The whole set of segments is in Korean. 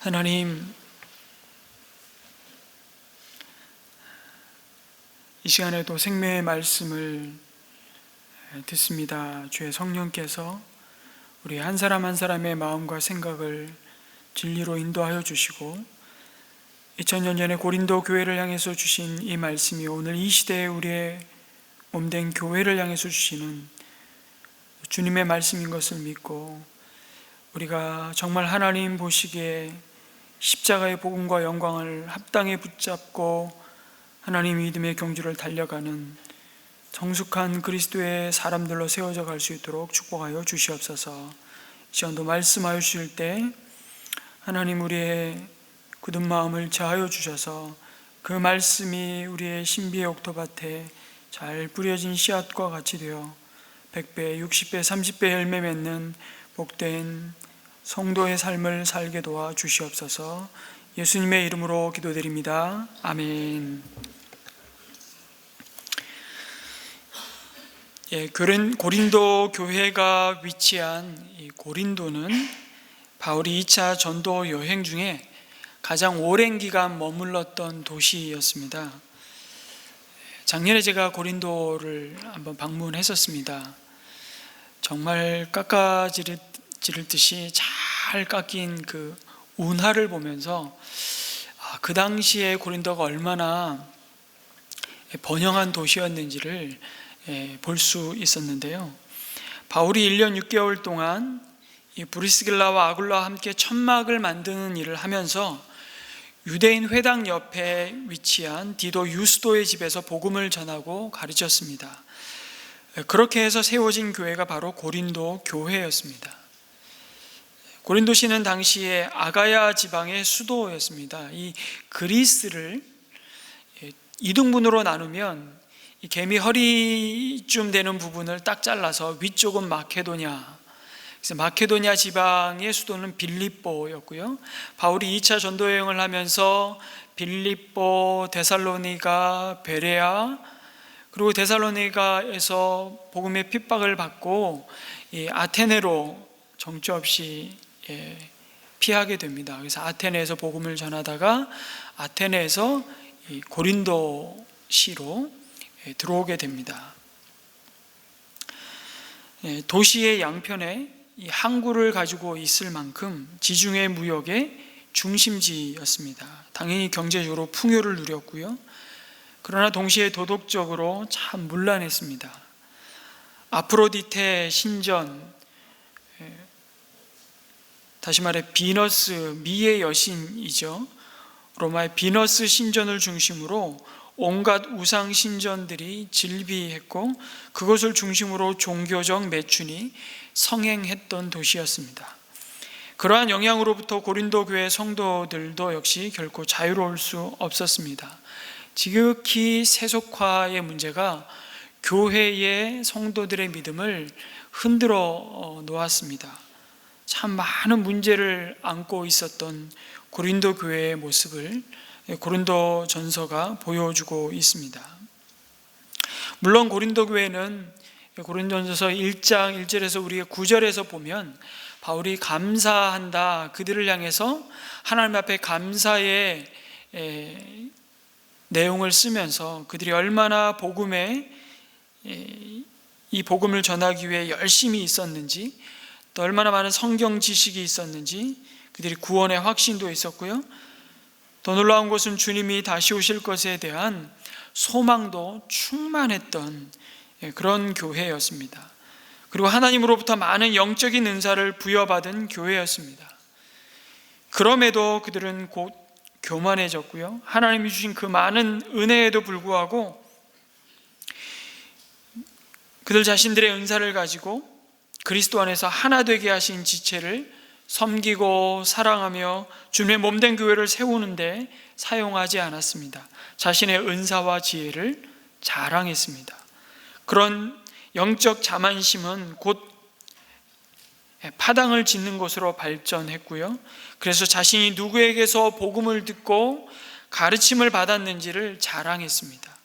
하나님, 이 시간에도 생명의 말씀을 듣습니다. 주의 성령께서 우리 한 사람 한 사람의 마음과 생각을 진리로 인도하여 주시고 2000년 전에 고린도 교회를 향해서 주신 이 말씀이 오늘 이 시대에 우리의 몸된 교회를 향해서 주시는 주님의 말씀인 것을 믿고 우리가 정말 하나님 보시기에 십자가의 복음과 영광을 합당히 붙잡고 하나님 믿음의 경주를 달려가는 성숙한 그리스도의 사람들로 세워져 갈 수 있도록 축복하여 주시옵소서. 이 시간도 말씀하여 주실 때 하나님 우리의 굳은 마음을 제하여 주셔서 그 말씀이 우리의 신비의 옥토밭에 잘 뿌려진 씨앗과 같이 되어 100배, 60배, 30배 열매 맺는 복된 성도의 삶을 살게 도와 주시옵소서. 예수님의 이름으로 기도드립니다. 아멘. 고린도 교회가 위치한 이 고린도는 바울이 2차 전도 여행 중에 가장 오랜 기간 머물렀던 도시였습니다. 작년에 제가 고린도를 한번 방문했었습니다. 정말 깎아지를 듯이 잘 깎인 그 운하를 보면서 그 당시에 고린도가 얼마나 번영한 도시였는지를 볼 수 있었는데요. 바울이 1년 6개월 동안 이 브리스길라와 아굴라와 함께 천막을 만드는 일을 하면서 유대인 회당 옆에 위치한 디도 유스도의 집에서 복음을 전하고 가르쳤습니다. 그렇게 해서 세워진 교회가 바로 고린도 교회였습니다. 고린도시는 당시에 아가야 지방의 수도였습니다. 이 그리스를 2등분으로 나누면 이 개미 허리쯤 되는 부분을 딱 잘라서 위쪽은 마케도냐, 그래서 마케도냐 지방의 수도는 빌립보였고요. 바울이 2차 전도 여행을 하면서 빌립보, 데살로니가, 베레아, 그리고 데살로니가에서 복음의 핍박을 받고 이 아테네로 정처 없이 피하게 됩니다. 그래서 아테네에서 복음을 전하다가 아테네에서 이 고린도시로 들어오게 됩니다. 도시의 양편에 이 항구를 가지고 있을 만큼 지중해 무역의 중심지였습니다. 당연히 경제적으로 풍요를 누렸고요. 그러나 동시에 도덕적으로 참 문란했습니다. 아프로디테 신전, 다시 말해 비너스, 미의 여신이죠. 로마의 비너스 신전을 중심으로 온갖 우상 신전들이 질비했고 그것을 중심으로 종교적 매춘이 성행했던 도시였습니다. 그러한 영향으로부터 고린도 교회 성도들도 역시 결코 자유로울 수 없었습니다. 지극히 세속화의 문제가 교회의 성도들의 믿음을 흔들어 놓았습니다. 참 많은 문제를 안고 있었던 고린도 교회의 모습을 고린도 전서가 보여주고 있습니다. 물론 고린도 교회는 고린도전서 1장 1절에서 우리가 9절에서 보면 바울이 감사한다, 그들을 향해서 하나님 앞에 감사의 내용을 쓰면서 그들이 얼마나 이 복음을 전하기 위해 열심히 있었는지, 또 얼마나 많은 성경 지식이 있었는지, 그들이 구원의 확신도 있었고요. 더 놀라운 것은 주님이 다시 오실 것에 대한 소망도 충만했던 그런 교회였습니다. 그리고 하나님으로부터 많은 영적인 은사를 부여받은 교회였습니다. 그럼에도 그들은 곧 교만해졌고요. 하나님이 주신 그 많은 은혜에도 불구하고 그들 자신들의 은사를 가지고 그리스도 안에서 하나 되게 하신 지체를 섬기고 사랑하며 주님의 몸된 교회를 세우는데 사용하지 않았습니다. 자신의 은사와 지혜를 자랑했습니다. 그런 영적 자만심은 곧 파당을 짓는 것으로 발전했고요. 그래서 자신이 누구에게서 복음을 듣고 가르침을 받았는지를 자랑했습니다.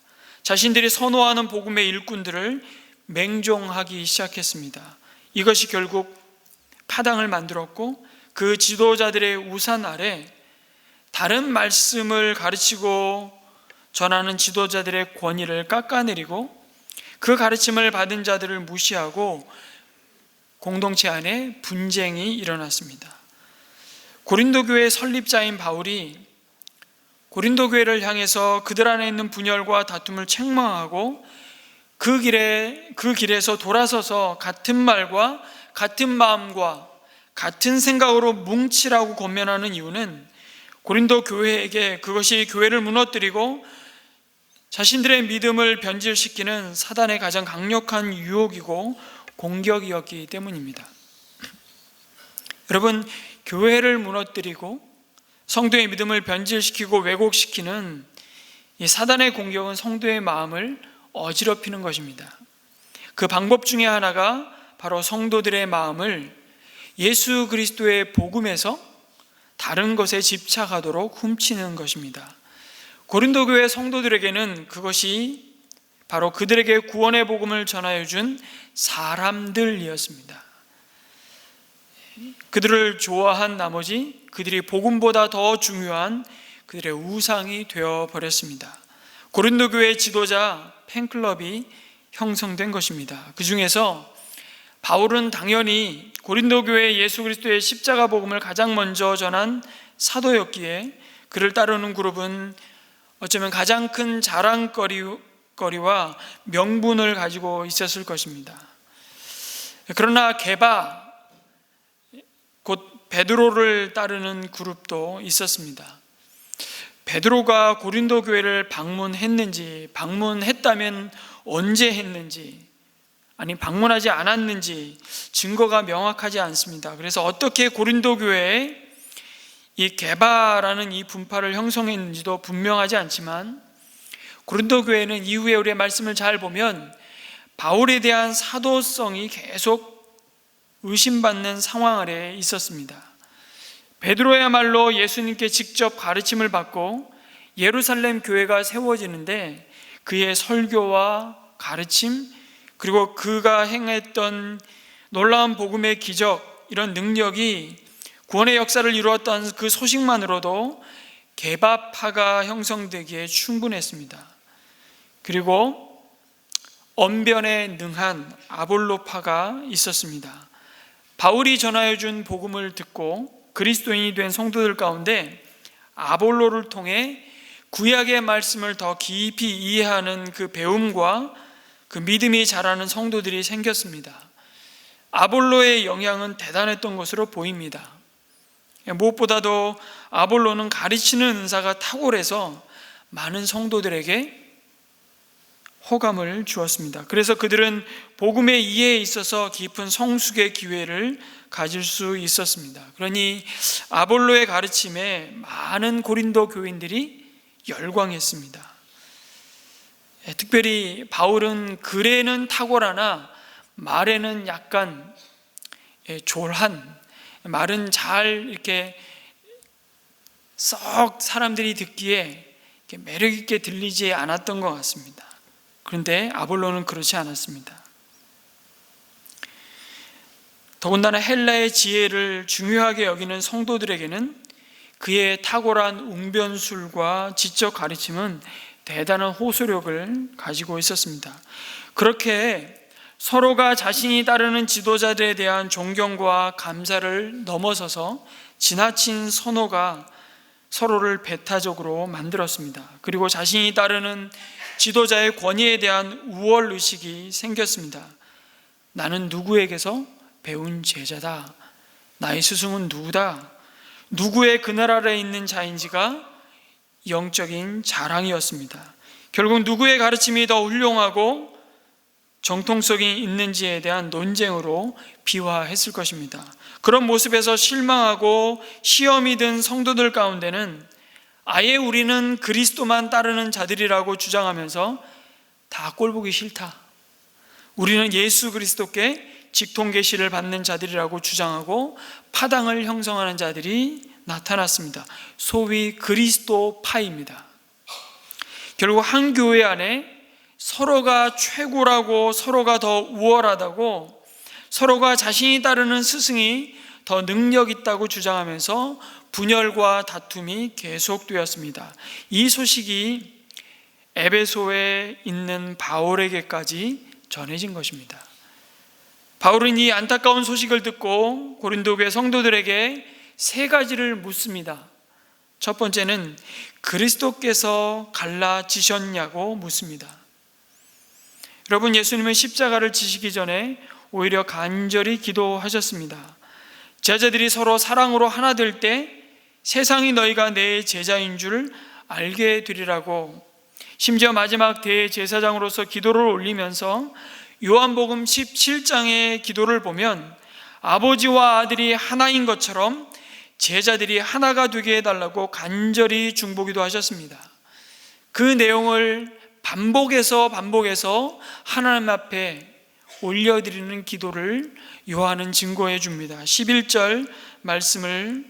자신들이 선호하는 복음의 일꾼들을 맹종하기 시작했습니다. 이것이 결국 파당을 만들었고 그 지도자들의 우산 아래 다른 말씀을 가르치고 전하는 지도자들의 권위를 깎아내리고 그 가르침을 받은 자들을 무시하고 공동체 안에 분쟁이 일어났습니다. 고린도 교회 설립자인 바울이 고린도 교회를 향해서 그들 안에 있는 분열과 다툼을 책망하고 그 길에서 돌아서서 같은 말과 같은 마음과 같은 생각으로 뭉치라고 권면하는 이유는 고린도 교회에게 그것이 교회를 무너뜨리고 자신들의 믿음을 변질시키는 사단의 가장 강력한 유혹이고 공격이었기 때문입니다. 여러분, 교회를 무너뜨리고 성도의 믿음을 변질시키고 왜곡시키는 이 사단의 공격은 성도의 마음을 어지럽히는 것입니다. 그 방법 중에 하나가 바로 성도들의 마음을 예수 그리스도의 복음에서 다른 것에 집착하도록 훔치는 것입니다. 고린도 교회 성도들에게는 그것이 바로 그들에게 구원의 복음을 전하여 준 사람들이었습니다. 그들을 좋아한 나머지 그들이 복음보다 더 중요한 그들의 우상이 되어버렸습니다. 고린도 교회 지도자 팬클럽이 형성된 것입니다. 그 중에서 바울은 당연히 고린도 교회 예수 그리스도의 십자가 복음을 가장 먼저 전한 사도였기에 그를 따르는 그룹은 어쩌면 가장 큰 자랑거리와 명분을 가지고 있었을 것입니다. 그러나 게바, 곧 베드로를 따르는 그룹도 있었습니다. 베드로가 고린도 교회를 방문했다면 언제 했는지, 아니 방문하지 않았는지 증거가 명확하지 않습니다. 그래서 어떻게 고린도 교회에 이 게바라는 이 분파를 형성했는지도 분명하지 않지만, 고린도 교회는 이후에 우리의 말씀을 잘 보면 바울에 대한 사도성이 계속 의심받는 상황 아래에 있었습니다. 베드로야말로 예수님께 직접 가르침을 받고 예루살렘 교회가 세워지는데 그의 설교와 가르침, 그리고 그가 행했던 놀라운 복음의 기적, 이런 능력이 구원의 역사를 이루었던 그 소식만으로도 게바파가 형성되기에 충분했습니다. 그리고 언변에 능한 아볼로파가 있었습니다. 바울이 전하여 준 복음을 듣고 그리스도인이 된 성도들 가운데 아볼로를 통해 구약의 말씀을 더 깊이 이해하는 그 배움과 그 믿음이 자라는 성도들이 생겼습니다. 아볼로의 영향은 대단했던 것으로 보입니다. 무엇보다도 아볼로는 가르치는 은사가 탁월해서 많은 성도들에게 호감을 주었습니다. 그래서 그들은 복음의 이해에 있어서 깊은 성숙의 기회를 가질 수 있었습니다. 그러니 아볼로의 가르침에 많은 고린도 교인들이 열광했습니다. 특별히 바울은 글에는 탁월하나 말에는 약간 졸한, 말은 잘 이렇게 썩 사람들이 듣기에 매력 있게 들리지 않았던 것 같습니다. 그런데 아볼로는 그렇지 않았습니다. 더군다나 헬라의 지혜를 중요하게 여기는 성도들에게는 그의 탁월한 웅변술과 지적 가르침은 대단한 호소력을 가지고 있었습니다. 그렇게 서로가 자신이 따르는 지도자들에 대한 존경과 감사를 넘어서서 지나친 선호가 서로를 배타적으로 만들었습니다. 그리고 자신이 따르는 지도자의 권위에 대한 우월의식이 생겼습니다. 나는 누구에게서 배운 제자다. 나의 스승은 누구다. 누구의 그늘 아래에 있는 자인지가 영적인 자랑이었습니다. 결국 누구의 가르침이 더 훌륭하고 정통성이 있는지에 대한 논쟁으로 비화했을 것입니다. 그런 모습에서 실망하고 시험이 든 성도들 가운데는 아예 우리는 그리스도만 따르는 자들이라고 주장하면서 다 꼴보기 싫다, 우리는 예수 그리스도께 직통계시를 받는 자들이라고 주장하고 파당을 형성하는 자들이 나타났습니다. 소위 그리스도파입니다. 결국 한 교회 안에 서로가 최고라고, 서로가 더 우월하다고, 서로가 자신이 따르는 스승이 더 능력 있다고 주장하면서 분열과 다툼이 계속되었습니다. 이 소식이 에베소에 있는 바울에게까지 전해진 것입니다. 바울은 이 안타까운 소식을 듣고 고린도 교회 성도들에게 세 가지를 묻습니다. 첫 번째는 그리스도께서 갈라지셨냐고 묻습니다. 여러분, 예수님은 십자가를 지시기 전에 오히려 간절히 기도하셨습니다. 제자들이 서로 사랑으로 하나 될 때 세상이 너희가 내 제자인 줄 알게 되리라고, 심지어 마지막 대제사장으로서 기도를 올리면서 요한복음 17장의 기도를 보면 아버지와 아들이 하나인 것처럼 제자들이 하나가 되게 해달라고 간절히 중보기도 하셨습니다. 그 내용을 반복해서 하나님 앞에 올려드리는 기도를 요한은 증거해 줍니다. 11절 말씀을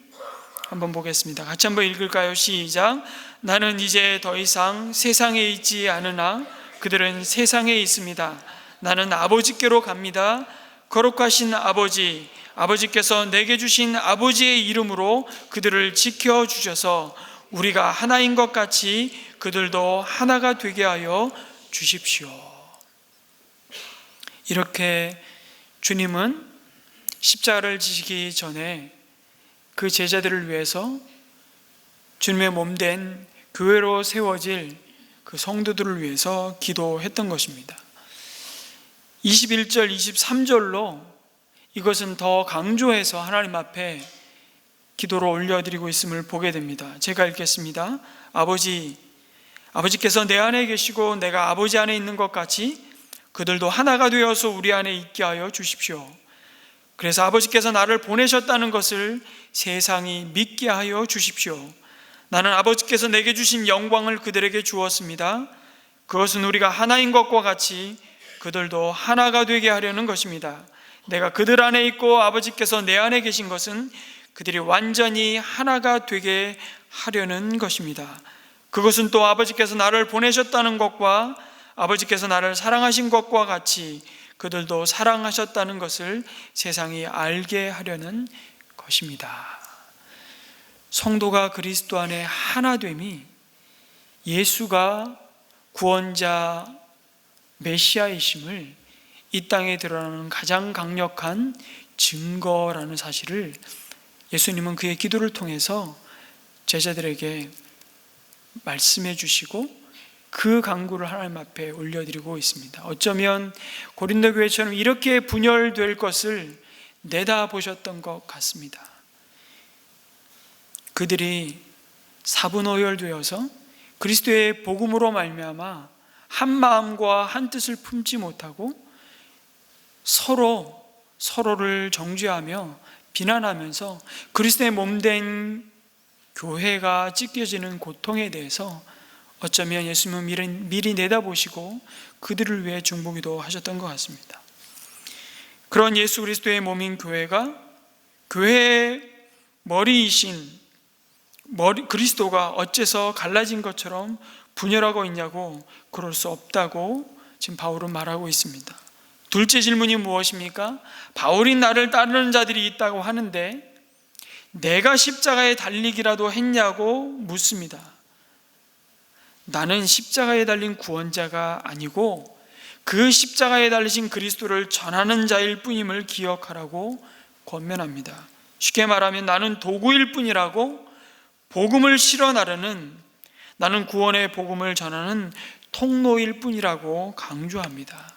한번 보겠습니다. 같이 한번 읽을까요? 시작. 나는 이제 더 이상 세상에 있지 않으나 그들은 세상에 있습니다. 나는 아버지께로 갑니다. 거룩하신 아버지, 아버지께서 내게 주신 아버지의 이름으로 그들을 지켜주셔서 우리가 하나인 것 같이 그들도 하나가 되게 하여 주십시오. 이렇게 주님은 십자가를 지시기 전에 그 제자들을 위해서 주님의 몸된 교회로 세워질 그 성도들을 위해서 기도했던 것입니다. 21절, 23절로 이것은 더 강조해서 하나님 앞에 기도로 올려드리고 있음을 보게 됩니다. 제가 읽겠습니다. 아버지께서 내 안에 계시고 내가 아버지 안에 있는 것 같이 그들도 하나가 되어서 우리 안에 있게 하여 주십시오. 그래서 아버지께서 나를 보내셨다는 것을 세상이 믿게 하여 주십시오. 나는 아버지께서 내게 주신 영광을 그들에게 주었습니다. 그것은 우리가 하나인 것과 같이 그들도 하나가 되게 하려는 것입니다. 내가 그들 안에 있고 아버지께서 내 안에 계신 것은 그들이 완전히 하나가 되게 하려는 것입니다. 그것은 또 아버지께서 나를 보내셨다는 것과 아버지께서 나를 사랑하신 것과 같이 그들도 사랑하셨다는 것을 세상이 알게 하려는 것입니다. 성도가 그리스도 안에 하나됨이 예수가 구원자 메시아이심을 이 땅에 드러나는 가장 강력한 증거라는 사실을 예수님은 그의 기도를 통해서 제자들에게 말씀해 주시고 그 간구를 하나님 앞에 올려드리고 있습니다. 어쩌면 고린도 교회처럼 이렇게 분열될 것을 내다보셨던 것 같습니다. 그들이 사분오열되어서 그리스도의 복음으로 말미암아 한 마음과 한 뜻을 품지 못하고 서로를 정죄하며 비난하면서 그리스도의 몸된 교회가 찢겨지는 고통에 대해서 어쩌면 예수님은 미리 내다보시고 그들을 위해 중보기도 하셨던 것 같습니다. 그런 예수 그리스도의 몸인 교회가 교회의 머리이신 그리스도가 어째서 갈라진 것처럼 분열하고 있냐고, 그럴 수 없다고 지금 바울은 말하고 있습니다. 둘째 질문이 무엇입니까? 바울이 나를 따르는 자들이 있다고 하는데 내가 십자가에 달리기라도 했냐고 묻습니다. 나는 십자가에 달린 구원자가 아니고 그 십자가에 달리신 그리스도를 전하는 자일 뿐임을 기억하라고 권면합니다. 쉽게 말하면 나는 도구일 뿐이라고, 복음을 실어 나르는, 나는 구원의 복음을 전하는 통로일 뿐이라고 강조합니다.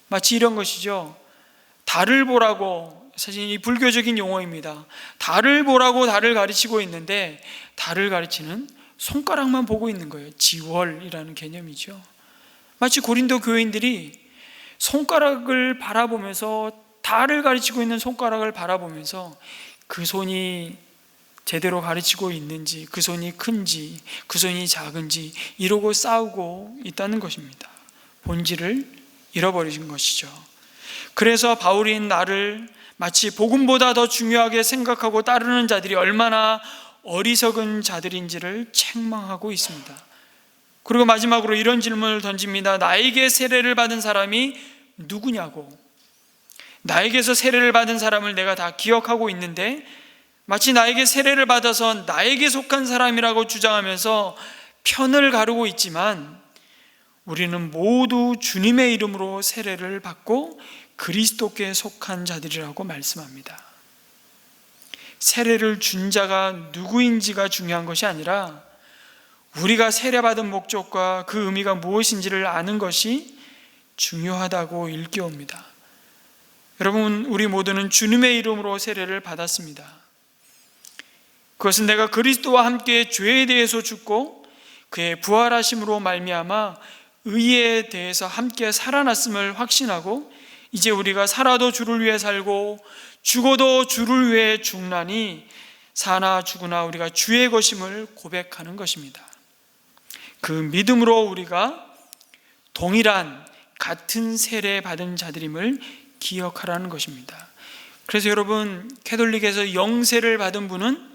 마치 이런 것이죠. 달을 보라고, 사실 이 불교적인 용어입니다. 달을 보라고 달을 가르치고 있는데 달을 가르치는 손가락만 보고 있는 거예요. 지월이라는 개념이죠. 마치 고린도 교인들이 손가락을 바라보면서, 달을 가르치고 있는 손가락을 바라보면서 그 손이 제대로 가르치고 있는지, 그 손이 큰지, 그 손이 작은지 이러고 싸우고 있다는 것입니다. 본질을 잃어버리신 것이죠. 그래서 바울이 나를 마치 복음보다 더 중요하게 생각하고 따르는 자들이 얼마나 어리석은 자들인지를 책망하고 있습니다. 그리고 마지막으로 이런 질문을 던집니다. 나에게 세례를 받은 사람이 누구냐고. 나에게서 세례를 받은 사람을 내가 다 기억하고 있는데 마치 나에게 세례를 받아서 나에게 속한 사람이라고 주장하면서 편을 가르고 있지만, 우리는 모두 주님의 이름으로 세례를 받고 그리스도께 속한 자들이라고 말씀합니다. 세례를 준 자가 누구인지가 중요한 것이 아니라 우리가 세례받은 목적과 그 의미가 무엇인지를 아는 것이 중요하다고 일깨웁니다. 여러분, 우리 모두는 주님의 이름으로 세례를 받았습니다. 그것은 내가 그리스도와 함께 죄에 대해서 죽고 그의 부활하심으로 말미암아 의에 대해서 함께 살아났음을 확신하고, 이제 우리가 살아도 주를 위해 살고 죽어도 주를 위해 죽나니 사나 죽으나 우리가 주의 것임을 고백하는 것입니다. 그 믿음으로 우리가 동일한 같은 세례 받은 자들임을 기억하라는 것입니다. 그래서 여러분, 캐톨릭에서 영세를 받은 분은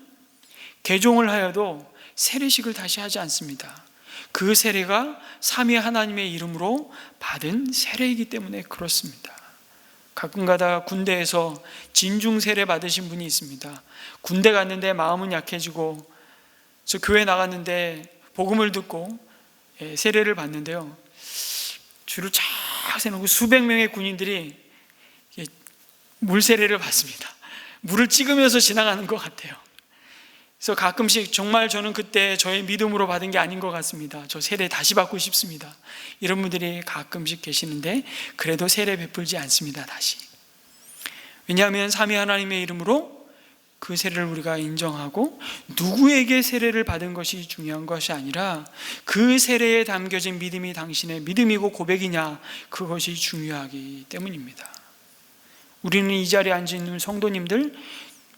개종을 하여도 세례식을 다시 하지 않습니다. 그 세례가 삼위 하나님의 이름으로 받은 세례이기 때문에 그렇습니다. 가끔가다 군대에서 진중 세례 받으신 분이 있습니다. 군대 갔는데 마음은 약해지고, 저 교회 나갔는데 복음을 듣고 세례를 받는데요, 줄을 쫙 세놓고 수백 명의 군인들이 물 세례를 받습니다. 물을 찍으면서 지나가는 것 같아요. 그래서 가끔씩 정말 저는 그때 저의 믿음으로 받은 게 아닌 것 같습니다. 저 세례 다시 받고 싶습니다. 이런 분들이 가끔씩 계시는데 그래도 세례 베풀지 않습니다. 다시. 왜냐하면 삼위 하나님의 이름으로 그 세례를 우리가 인정하고, 누구에게 세례를 받은 것이 중요한 것이 아니라 그 세례에 담겨진 믿음이 당신의 믿음이고 고백이냐, 그것이 중요하기 때문입니다. 우리는 이 자리에 앉아있는 성도님들,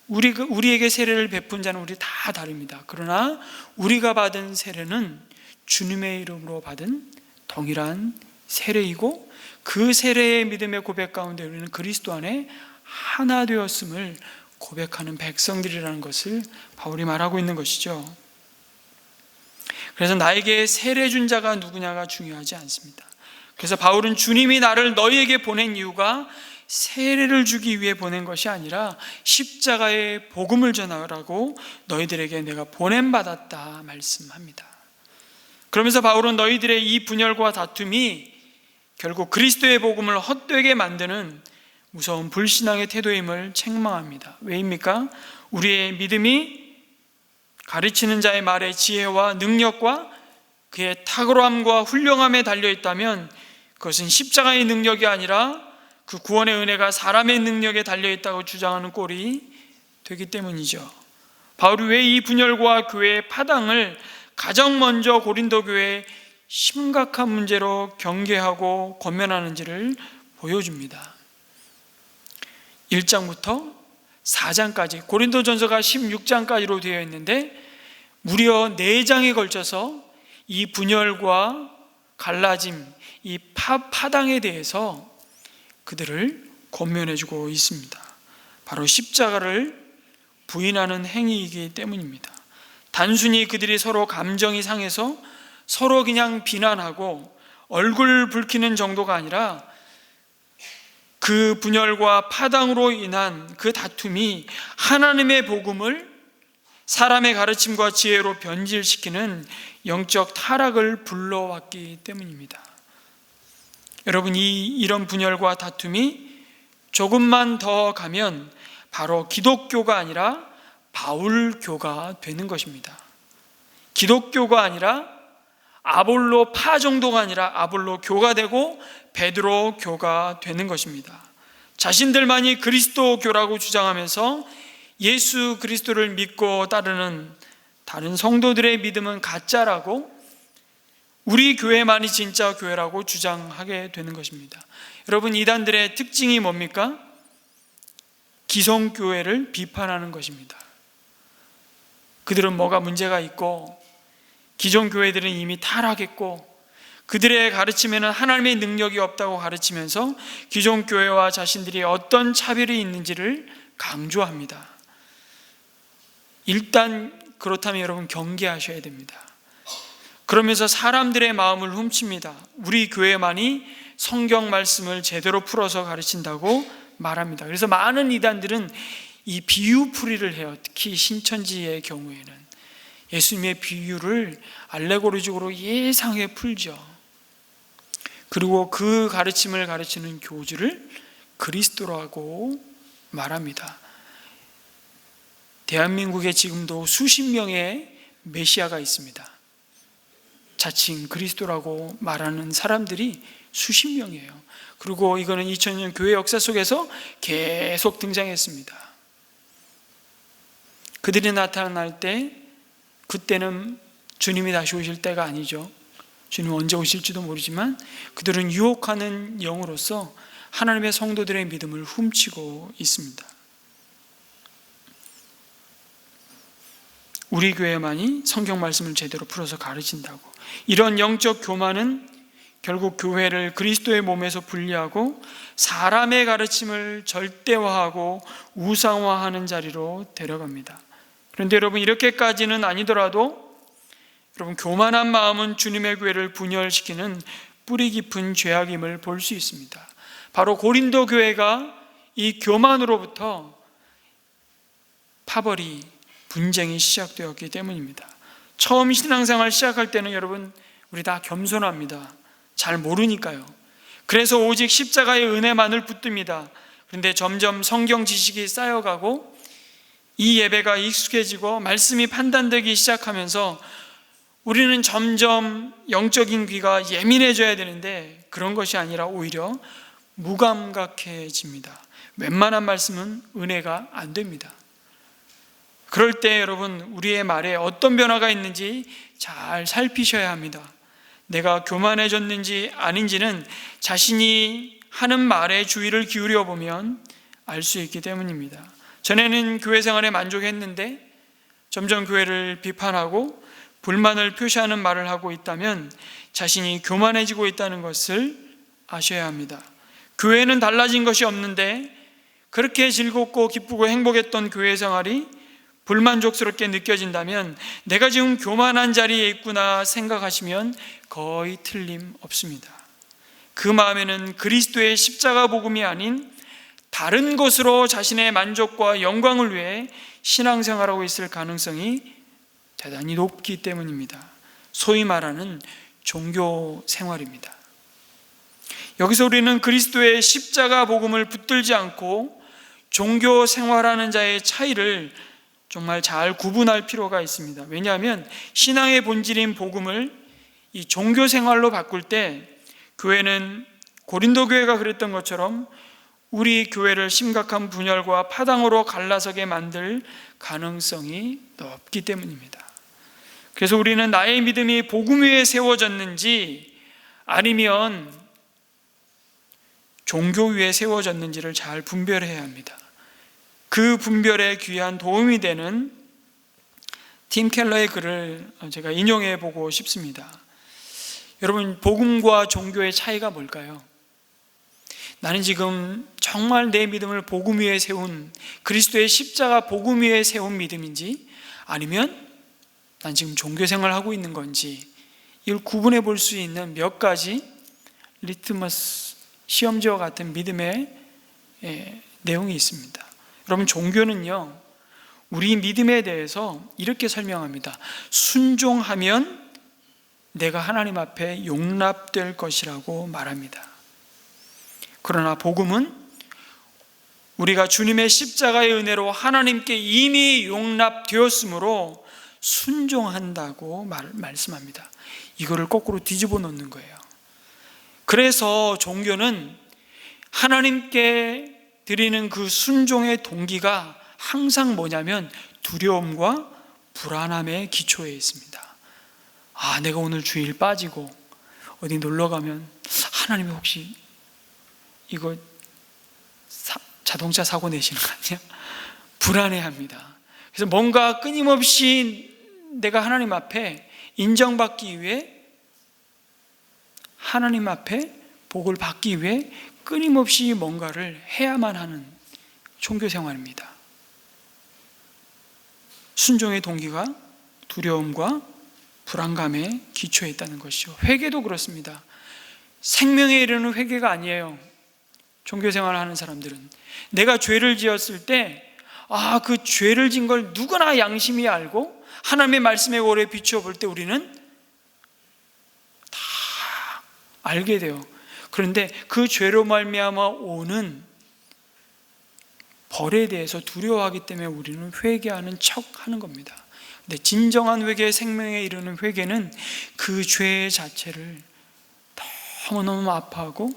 우리에게 세례를 베푼 자는 우리 다 다릅니다. 그러나 우리가 받은 세례는 주님의 이름으로 받은 동일한 세례이고, 그 세례의 믿음의 고백 가운데 우리는 그리스도 안에 하나 되었음을 고백하는 백성들이라는 것을 바울이 말하고 있는 것이죠. 그래서 나에게 세례 준 자가 누구냐가 중요하지 않습니다. 그래서 바울은 주님이 나를 너희에게 보낸 이유가 세례를 주기 위해 보낸 것이 아니라 십자가의 복음을 전하라고 너희들에게 내가 보냄받았다 말씀합니다. 그러면서 바울은 너희들의 이 분열과 다툼이 결국 그리스도의 복음을 헛되게 만드는 무서운 불신앙의 태도임을 책망합니다. 왜입니까? 우리의 믿음이 가르치는 자의 말에 지혜와 능력과 그의 탁월함과 훌륭함에 달려있다면 그것은 십자가의 능력이 아니라 그 구원의 은혜가 사람의 능력에 달려있다고 주장하는 꼴이 되기 때문이죠. 바울이 왜 이 분열과 교회의 파당을 가장 먼저 고린도 교회의 심각한 문제로 경계하고 권면하는지를 보여줍니다. 1장부터 4장까지, 고린도전서가 16장까지로 되어 있는데 무려 4장에 걸쳐서 이 분열과 갈라짐, 이 파당에 대해서 그들을 권면해주고 있습니다. 바로 십자가를 부인하는 행위이기 때문입니다. 단순히 그들이 서로 감정이 상해서 서로 그냥 비난하고 얼굴 붉히는 정도가 아니라 그 분열과 파당으로 인한 그 다툼이 하나님의 복음을 사람의 가르침과 지혜로 변질시키는 영적 타락을 불러왔기 때문입니다. 여러분, 이런 분열과 다툼이 조금만 더 가면 바로 기독교가 아니라 바울교가 되는 것입니다. 기독교가 아니라 아볼로파 정도가 아니라 아볼로교가 되고 베드로교가 되는 것입니다. 자신들만이 그리스도교라고 주장하면서 예수 그리스도를 믿고 따르는 다른 성도들의 믿음은 가짜라고, 우리 교회만이 진짜 교회라고 주장하게 되는 것입니다. 여러분, 이단들의 특징이 뭡니까? 기성교회를 비판하는 것입니다. 그들은 뭐가 문제가 있고 기존 교회들은 이미 타락했고 그들의 가르침에는 하나님의 능력이 없다고 가르치면서 기존 교회와 자신들이 어떤 차별이 있는지를 강조합니다. 일단 그렇다면 여러분 경계하셔야 됩니다. 그러면서 사람들의 마음을 훔칩니다. 우리 교회만이 성경 말씀을 제대로 풀어서 가르친다고 말합니다. 그래서 많은 이단들은 이 비유풀이를 해요. 특히 신천지의 경우에는 예수님의 비유를 알레고리적으로 예상에 풀죠. 그리고 그 가르침을 가르치는 교주를 그리스도라고 말합니다. 대한민국에 지금도 수십 명의 메시아가 있습니다. 자칭 그리스도라고 말하는 사람들이 수십 명이에요. 그리고 이거는 2000년 교회 역사 속에서 계속 등장했습니다. 그들이 나타날 때, 그때는 주님이 다시 오실 때가 아니죠. 주님 언제 오실지도 모르지만 그들은 유혹하는 영으로서 하나님의 성도들의 믿음을 훔치고 있습니다. 우리 교회만이 성경 말씀을 제대로 풀어서 가르친다고. 이런 영적 교만은 결국 교회를 그리스도의 몸에서 분리하고 사람의 가르침을 절대화하고 우상화하는 자리로 데려갑니다. 그런데 여러분, 이렇게까지는 아니더라도 여러분, 교만한 마음은 주님의 교회를 분열시키는 뿌리 깊은 죄악임을 볼 수 있습니다. 바로 고린도 교회가 이 교만으로부터 파벌이, 분쟁이 시작되었기 때문입니다. 처음 신앙생활 시작할 때는 여러분, 우리 다 겸손합니다. 잘 모르니까요. 그래서 오직 십자가의 은혜만을 붙듭니다. 그런데 점점 성경 지식이 쌓여가고 이 예배가 익숙해지고 말씀이 판단되기 시작하면서 우리는 점점 영적인 귀가 예민해져야 되는데 그런 것이 아니라 오히려 무감각해집니다. 웬만한 말씀은 은혜가 안 됩니다. 그럴 때 여러분, 우리의 말에 어떤 변화가 있는지 잘 살피셔야 합니다. 내가 교만해졌는지 아닌지는 자신이 하는 말에 주의를 기울여 보면 알 수 있기 때문입니다. 전에는 교회 생활에 만족했는데 점점 교회를 비판하고 불만을 표시하는 말을 하고 있다면 자신이 교만해지고 있다는 것을 아셔야 합니다. 교회는 달라진 것이 없는데 그렇게 즐겁고 기쁘고 행복했던 교회 생활이 불만족스럽게 느껴진다면 내가 지금 교만한 자리에 있구나 생각하시면 거의 틀림없습니다. 그 마음에는 그리스도의 십자가 복음이 아닌 다른 것으로 자신의 만족과 영광을 위해 신앙생활하고 있을 가능성이 대단히 높기 때문입니다. 소위 말하는 종교 생활입니다. 여기서 우리는 그리스도의 십자가 복음을 붙들지 않고 종교 생활하는 자의 차이를 정말 잘 구분할 필요가 있습니다. 왜냐하면 신앙의 본질인 복음을 이 종교 생활로 바꿀 때 교회는 고린도 교회가 그랬던 것처럼 우리 교회를 심각한 분열과 파당으로 갈라서게 만들 가능성이 높기 때문입니다. 그래서 우리는 나의 믿음이 복음 위에 세워졌는지 아니면 종교 위에 세워졌는지를 잘 분별해야 합니다. 그 분별에 귀한 도움이 되는 팀 켈러의 글을 제가 인용해 보고 싶습니다. 여러분, 복음과 종교의 차이가 뭘까요? 나는 지금 정말 내 믿음을 복음 위에 세운, 그리스도의 십자가 복음 위에 세운 믿음인지 아니면 난 지금 종교 생활을 하고 있는 건지 이걸 구분해 볼 수 있는 몇 가지 리트머스 시험지와 같은 믿음의 내용이 있습니다. 여러분, 종교는요, 우리 믿음에 대해서 이렇게 설명합니다. 순종하면 내가 하나님 앞에 용납될 것이라고 말합니다. 그러나 복음은 우리가 주님의 십자가의 은혜로 하나님께 이미 용납되었으므로 순종한다고 말씀합니다. 이거를 거꾸로 뒤집어 놓는 거예요. 그래서 종교는 하나님께 드리는 그 순종의 동기가 항상 뭐냐면 두려움과 불안함의 기초에 있습니다. 내가 오늘 주일 빠지고 어디 놀러 가면 하나님이 혹시 이거 자동차 사고 내시는 거 아니야? 불안해합니다. 그래서 뭔가 끊임없이 내가 하나님 앞에 인정받기 위해, 하나님 앞에 복을 받기 위해 끊임없이 뭔가를 해야만 하는 종교 생활입니다. 순종의 동기가 두려움과 불안감에 기초에 있다는 것이죠. 회개도 그렇습니다. 생명에 이르는 회개가 아니에요. 종교생활을 하는 사람들은 내가 죄를 지었을 때 그 죄를 진 걸 누구나 양심이 알고 하나님의 말씀에 오래 비추어 볼 때 우리는 다 알게 돼요. 그런데 그 죄로 말미암아 오는 벌에 대해서 두려워하기 때문에 우리는 회개하는 척 하는 겁니다. 근데 진정한 회개의 생명에 이르는 회개는 그 죄 자체를 너무너무 아파하고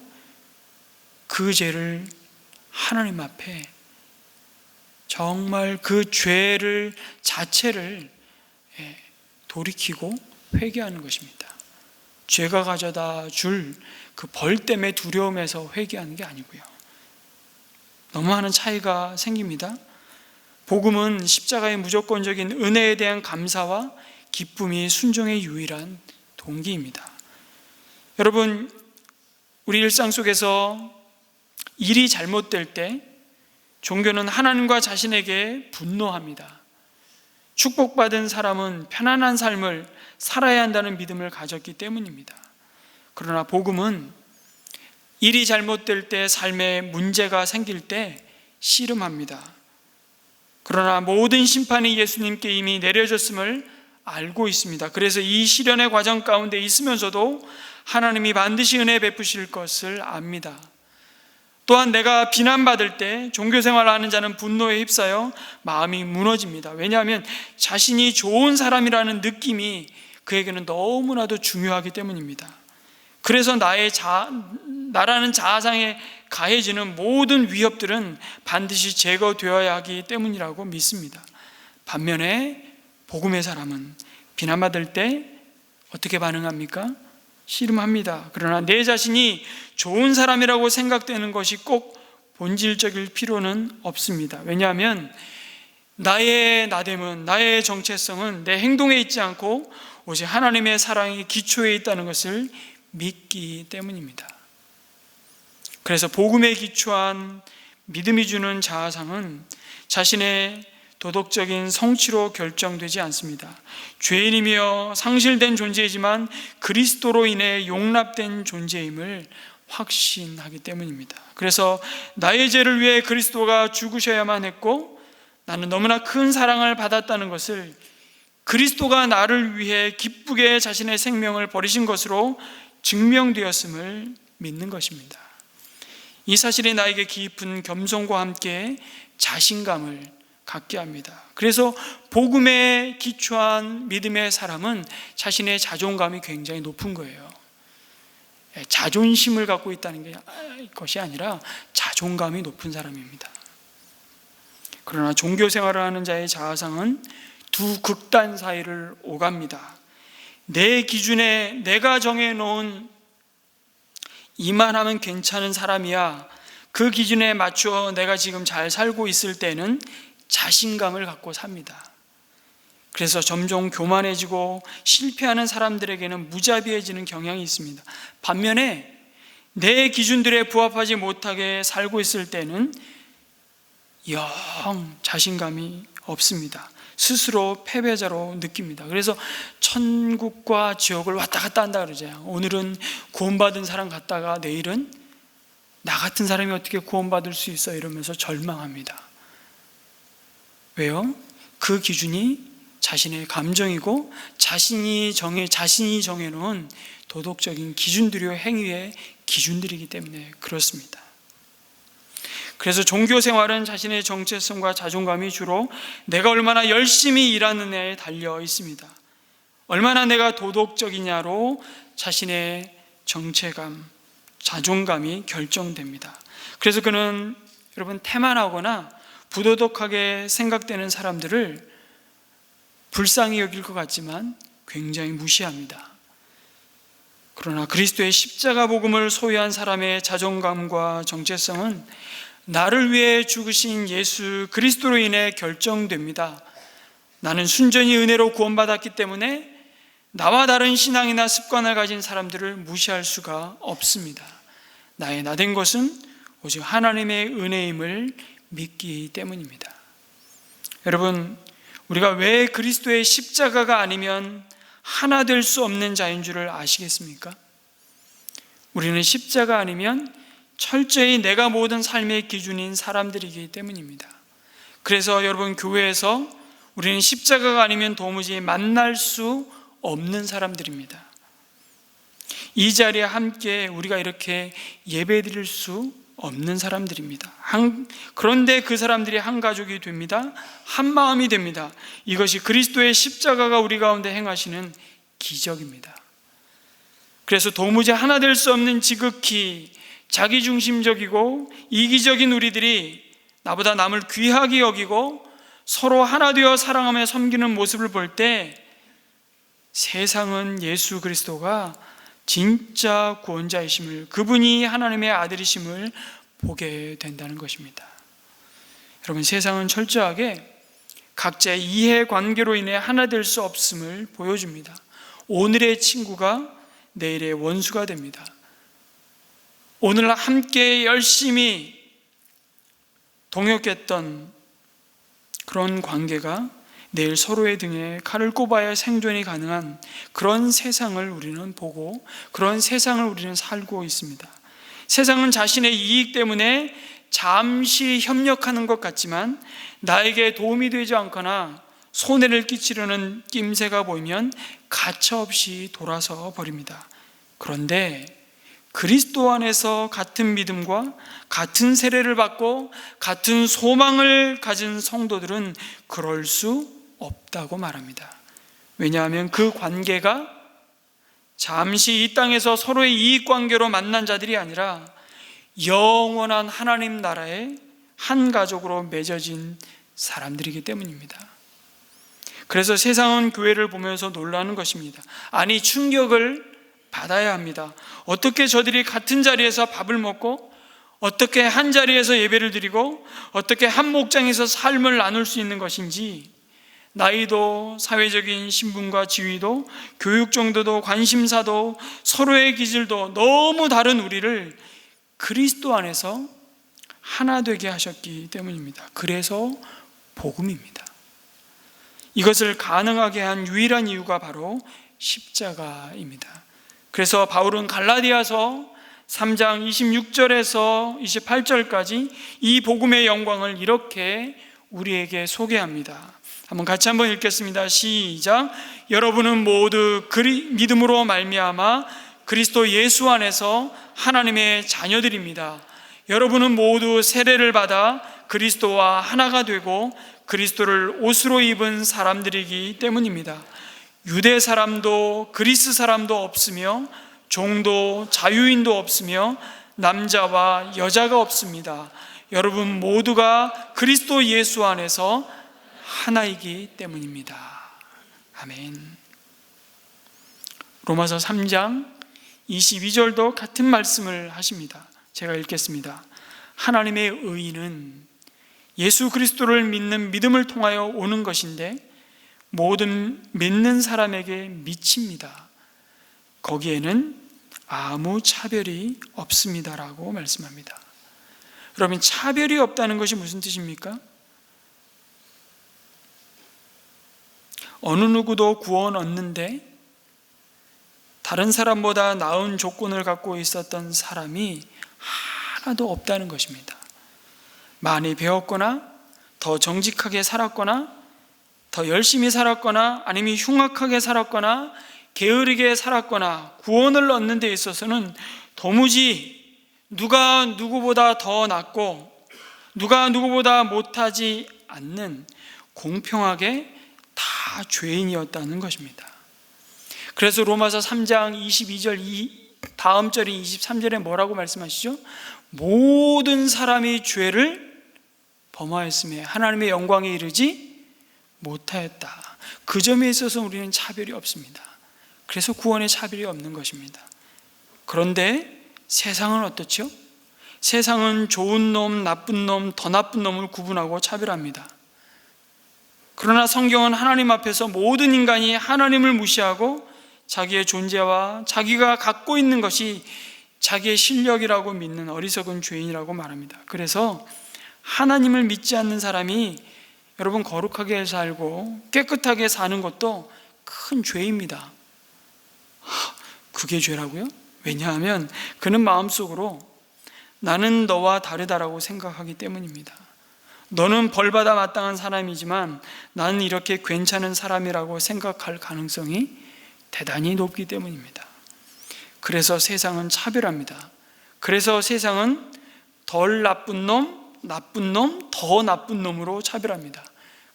그 죄를 하나님 앞에 정말 그 죄를 자체를 돌이키고 회개하는 것입니다. 죄가 가져다 줄 그 벌 때문에 두려움에서 회개하는 게 아니고요. 너무 많은 차이가 생깁니다. 복음은 십자가의 무조건적인 은혜에 대한 감사와 기쁨이 순종의 유일한 동기입니다. 여러분, 우리 일상 속에서 일이 잘못될 때 종교는 하나님과 자신에게 분노합니다. 축복받은 사람은 편안한 삶을 살아야 한다는 믿음을 가졌기 때문입니다. 그러나 복음은 일이 잘못될 때, 삶에 문제가 생길 때 씨름합니다. 그러나 모든 심판이 예수님께 이미 내려졌음을 알고 있습니다. 그래서 이 시련의 과정 가운데 있으면서도 하나님이 반드시 은혜 베푸실 것을 압니다. 또한 내가 비난받을 때 종교생활을 하는 자는 분노에 휩싸여 마음이 무너집니다. 왜냐하면 자신이 좋은 사람이라는 느낌이 그에게는 너무나도 중요하기 때문입니다. 그래서 나라는 자아상에 가해지는 모든 위협들은 반드시 제거되어야 하기 때문이라고 믿습니다. 반면에 복음의 사람은 비난받을 때 어떻게 반응합니까? 씨름합니다. 그러나 내 자신이 좋은 사람이라고 생각되는 것이 꼭 본질적일 필요는 없습니다. 왜냐하면 나의 나됨은, 나의 정체성은 내 행동에 있지 않고 오직 하나님의 사랑의 기초에 있다는 것을 믿기 때문입니다. 그래서 복음에 기초한 믿음이 주는 자아상은 자신의 도덕적인 성취로 결정되지 않습니다. 죄인이며 상실된 존재이지만 그리스도로 인해 용납된 존재임을 확신하기 때문입니다. 그래서 나의 죄를 위해 그리스도가 죽으셔야만 했고 나는 너무나 큰 사랑을 받았다는 것을, 그리스도가 나를 위해 기쁘게 자신의 생명을 버리신 것으로 증명되었음을 믿는 것입니다. 이 사실이 나에게 깊은 겸손과 함께 자신감을 갖게 합니다. 그래서 복음에 기초한 믿음의 사람은 자신의 자존감이 굉장히 높은 거예요. 자존심을 갖고 있다는 것이 아니라 자존감이 높은 사람입니다. 그러나 종교 생활을 하는 자의 자아상은 두 극단 사이를 오갑니다. 내 기준에 내가 정해놓은 이만하면 괜찮은 사람이야, 그 기준에 맞추어 내가 지금 잘 살고 있을 때는 자신감을 갖고 삽니다. 그래서 점점 교만해지고 실패하는 사람들에게는 무자비해지는 경향이 있습니다. 반면에 내 기준들에 부합하지 못하게 살고 있을 때는 영 자신감이 없습니다. 스스로 패배자로 느낍니다. 그래서 천국과 지옥을 왔다 갔다 한다 그러죠. 오늘은 구원받은 사람 같다가 내일은 나 같은 사람이 어떻게 구원받을 수 있어 이러면서 절망합니다. 왜요? 그 기준이 자신의 감정이고 자신이 정해놓은 도덕적인 기준들이요, 행위의 기준들이기 때문에 그렇습니다. 그래서 종교 생활은 자신의 정체성과 자존감이 주로 내가 얼마나 열심히 일하느냐에 달려 있습니다. 얼마나 내가 도덕적이냐로 자신의 정체감, 자존감이 결정됩니다. 그래서 그는 여러분 태만하거나 부도덕하게 생각되는 사람들을 불쌍히 여길 것 같지만 굉장히 무시합니다. 그러나 그리스도의 십자가 복음을 소유한 사람의 자존감과 정체성은 나를 위해 죽으신 예수 그리스도로 인해 결정됩니다. 나는 순전히 은혜로 구원받았기 때문에 나와 다른 신앙이나 습관을 가진 사람들을 무시할 수가 없습니다. 나의 나된 것은 오직 하나님의 은혜임을 믿기 때문입니다. 여러분, 우리가 왜 그리스도의 십자가가 아니면 하나 될 수 없는 자인 줄을 아시겠습니까? 우리는 십자가 아니면 철저히 내가 모든 삶의 기준인 사람들이기 때문입니다. 그래서 여러분, 교회에서 우리는 십자가가 아니면 도무지 만날 수 없는 사람들입니다. 이 자리에 함께 우리가 이렇게 예배드릴 수 없는 사람들입니다. 그런데 그 사람들이 한 가족이 됩니다. 한 마음이 됩니다. 이것이 그리스도의 십자가가 우리 가운데 행하시는 기적입니다. 그래서 도무지 하나 될 수 없는 지극히 자기중심적이고 이기적인 우리들이 나보다 남을 귀하게 여기고 서로 하나 되어 사랑하며 섬기는 모습을 볼 때 세상은 예수 그리스도가 진짜 구원자이심을, 그분이 하나님의 아들이심을 보게 된다는 것입니다. 여러분, 세상은 철저하게 각자의 이해관계로 인해 하나 될 수 없음을 보여줍니다. 오늘의 친구가 내일의 원수가 됩니다. 오늘 함께 열심히 동역했던 그런 관계가 내일 서로의 등에 칼을 꼽아야 생존이 가능한 그런 세상을 우리는 보고, 그런 세상을 우리는 살고 있습니다. 세상은 자신의 이익 때문에 잠시 협력하는 것 같지만 나에게 도움이 되지 않거나 손해를 끼치려는 낌새가 보이면 가차없이 돌아서 버립니다. 그런데 그리스도 안에서 같은 믿음과 같은 세례를 받고 같은 소망을 가진 성도들은 그럴 수 없다고 말합니다. 왜냐하면 그 관계가 잠시 이 땅에서 서로의 이익관계로 만난 자들이 아니라 영원한 하나님 나라의 한 가족으로 맺어진 사람들이기 때문입니다. 그래서 세상은 교회를 보면서 놀라는 것입니다. 아니, 충격을 받아야 합니다. 어떻게 저들이 같은 자리에서 밥을 먹고, 어떻게 한 자리에서 예배를 드리고, 어떻게 한 목장에서 삶을 나눌 수 있는 것인지, 나이도, 사회적인 신분과 지위도, 교육 정도도, 관심사도, 서로의 기질도 너무 다른 우리를 그리스도 안에서 하나 되게 하셨기 때문입니다. 그래서 복음입니다. 이것을 가능하게 한 유일한 이유가 바로 십자가입니다. 그래서 바울은 갈라디아서 3장 26절에서 28절까지 이 복음의 영광을 이렇게 우리에게 소개합니다. 같이 한번 읽겠습니다. 시작. 여러분은 모두 믿음으로 말미암아 그리스도 예수 안에서 하나님의 자녀들입니다. 여러분은 모두 세례를 받아 그리스도와 하나가 되고 그리스도를 옷으로 입은 사람들이기 때문입니다. 유대 사람도 그리스 사람도 없으며 종도 자유인도 없으며 남자와 여자가 없습니다. 여러분 모두가 그리스도 예수 안에서 하나이기 때문입니다. 아멘. 로마서 3장 22절도 같은 말씀을 하십니다. 제가 읽겠습니다. 하나님의 의는 예수 그리스도를 믿는 믿음을 통하여 오는 것인데 모든 믿는 사람에게 미칩니다. 거기에는 아무 차별이 없습니다라고 말씀합니다. 여러분, 차별이 없다는 것이 무슨 뜻입니까? 어느 누구도 구원 얻는데 다른 사람보다 나은 조건을 갖고 있었던 사람이 하나도 없다는 것입니다. 많이 배웠거나 더 정직하게 살았거나 더 열심히 살았거나 아니면 흉악하게 살았거나 게으르게 살았거나 구원을 얻는 데 있어서는 도무지 누가 누구보다 더 낫고 누가 누구보다 못하지 않는, 공평하게 다 죄인이었다는 것입니다. 그래서 로마서 3장 22절 다음 절인 23절에 뭐라고 말씀하시죠? 모든 사람이 죄를 범하였으며 하나님의 영광에 이르지 못하였다. 그 점에 있어서 우리는 차별이 없습니다. 그래서 구원에 차별이 없는 것입니다. 그런데 세상은 어떻죠? 세상은 좋은 놈, 나쁜 놈, 더 나쁜 놈을 구분하고 차별합니다. 그러나 성경은 하나님 앞에서 모든 인간이 하나님을 무시하고 자기의 존재와 자기가 갖고 있는 것이 자기의 실력이라고 믿는 어리석은 죄인이라고 말합니다. 그래서 하나님을 믿지 않는 사람이 여러분 거룩하게 살고 깨끗하게 사는 것도 큰 죄입니다. 그게 죄라고요? 왜냐하면 그는 마음속으로 나는 너와 다르다라고 생각하기 때문입니다. 너는 벌받아 마땅한 사람이지만 나는 이렇게 괜찮은 사람이라고 생각할 가능성이 대단히 높기 때문입니다. 그래서 세상은 차별합니다. 그래서 세상은 덜 나쁜 놈, 나쁜 놈, 더 나쁜 놈으로 차별합니다.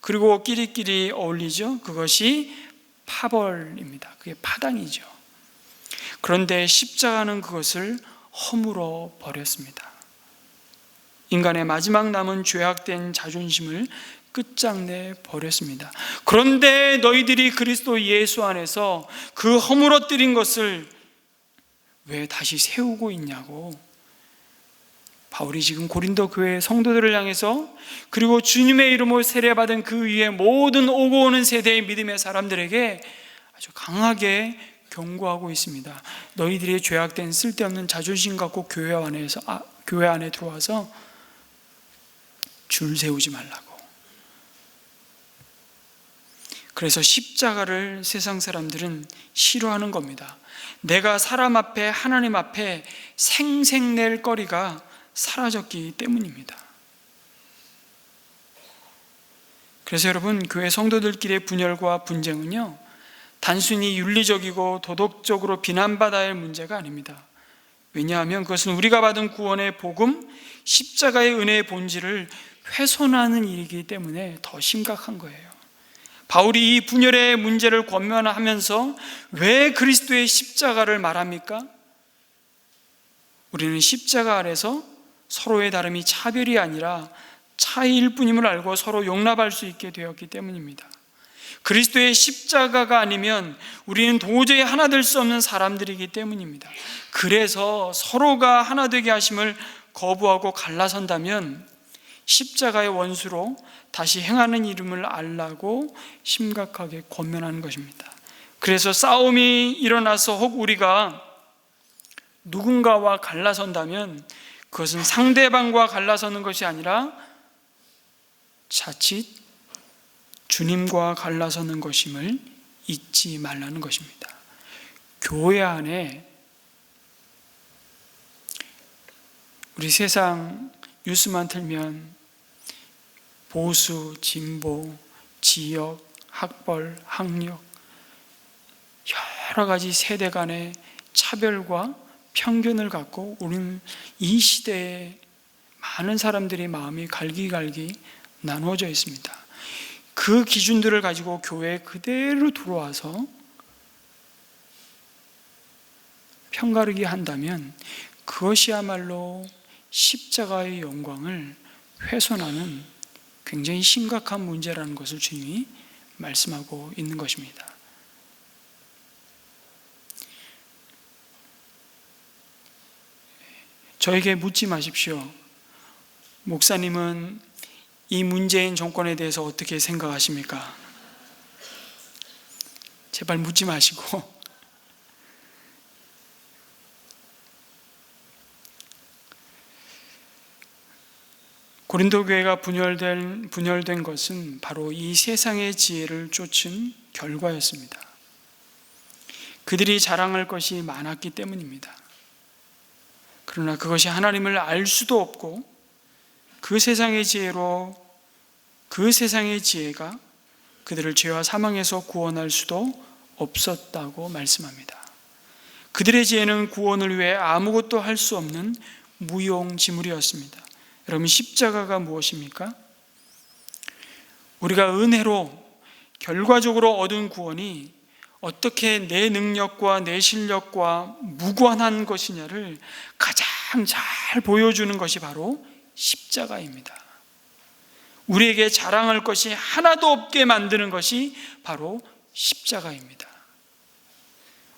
그리고 끼리끼리 어울리죠. 그것이 파벌입니다. 그게 파당이죠. 그런데 십자가는 그것을 허물어 버렸습니다. 인간의 마지막 남은 죄악된 자존심을 끝장내 버렸습니다. 그런데 너희들이 그리스도 예수 안에서 그 허물어뜨린 것을 왜 다시 세우고 있냐고 바울이 지금 고린도 교회 성도들을 향해서, 그리고 주님의 이름으로 세례받은 그 위에 모든 오고 오는 세대의 믿음의 사람들에게 아주 강하게 경고하고 있습니다. 너희들이 죄악된 쓸데없는 자존심 갖고 교회 안에 들어와서 줄 세우지 말라고. 그래서 십자가를 세상 사람들은 싫어하는 겁니다. 내가 사람 앞에, 하나님 앞에 생색낼 거리가 사라졌기 때문입니다. 그래서 여러분, 교회 성도들끼리의 분열과 분쟁은요, 단순히 윤리적이고 도덕적으로 비난받아야 할 문제가 아닙니다. 왜냐하면 그것은 우리가 받은 구원의 복음, 십자가의 은혜의 본질을 훼손하는 일이기 때문에 더 심각한 거예요. 바울이 이 분열의 문제를 권면하면서 왜 그리스도의 십자가를 말합니까? 우리는 십자가 아래서 서로의 다름이 차별이 아니라 차이일 뿐임을 알고 서로 용납할 수 있게 되었기 때문입니다. 그리스도의 십자가가 아니면 우리는 도저히 하나 될 수 없는 사람들이기 때문입니다. 그래서 서로가 하나 되게 하심을 거부하고 갈라선다면 십자가의 원수로 다시 행하는 이름을 알라고 심각하게 권면하는 것입니다. 그래서 싸움이 일어나서 혹 우리가 누군가와 갈라선다면 그것은 상대방과 갈라서는 것이 아니라 자칫 주님과 갈라서는 것임을 잊지 말라는 것입니다. 교회 안에 우리 세상 뉴스만 틀면 보수, 진보, 지역, 학벌, 학력, 여러 가지 세대 간의 차별과 편견을 갖고 우리는 이 시대에 많은 사람들의 마음이 갈기갈기 나누어져 있습니다. 그 기준들을 가지고 교회에 그대로 들어와서 편가르기 한다면 그것이야말로 십자가의 영광을 훼손하는 굉장히 심각한 문제라는 것을 주님이 말씀하고 있는 것입니다. 저에게 묻지 마십시오. 목사님은 이 문재인 정권에 대해서 어떻게 생각하십니까? 제발 묻지 마시고 고린도 교회가 분열된 것은 바로 이 세상의 지혜를 쫓은 결과였습니다. 그들이 자랑할 것이 많았기 때문입니다. 그러나 그것이 하나님을 알 수도 없고 그 세상의 지혜로 그 세상의 지혜가 그들을 죄와 사망에서 구원할 수도 없었다고 말씀합니다. 그들의 지혜는 구원을 위해 아무것도 할 수 없는 무용지물이었습니다. 여러분, 십자가가 무엇입니까? 우리가 은혜로 결과적으로 얻은 구원이 어떻게 내 능력과 내 실력과 무관한 것이냐를 가장 잘 보여주는 것이 바로 십자가입니다. 우리에게 자랑할 것이 하나도 없게 만드는 것이 바로 십자가입니다.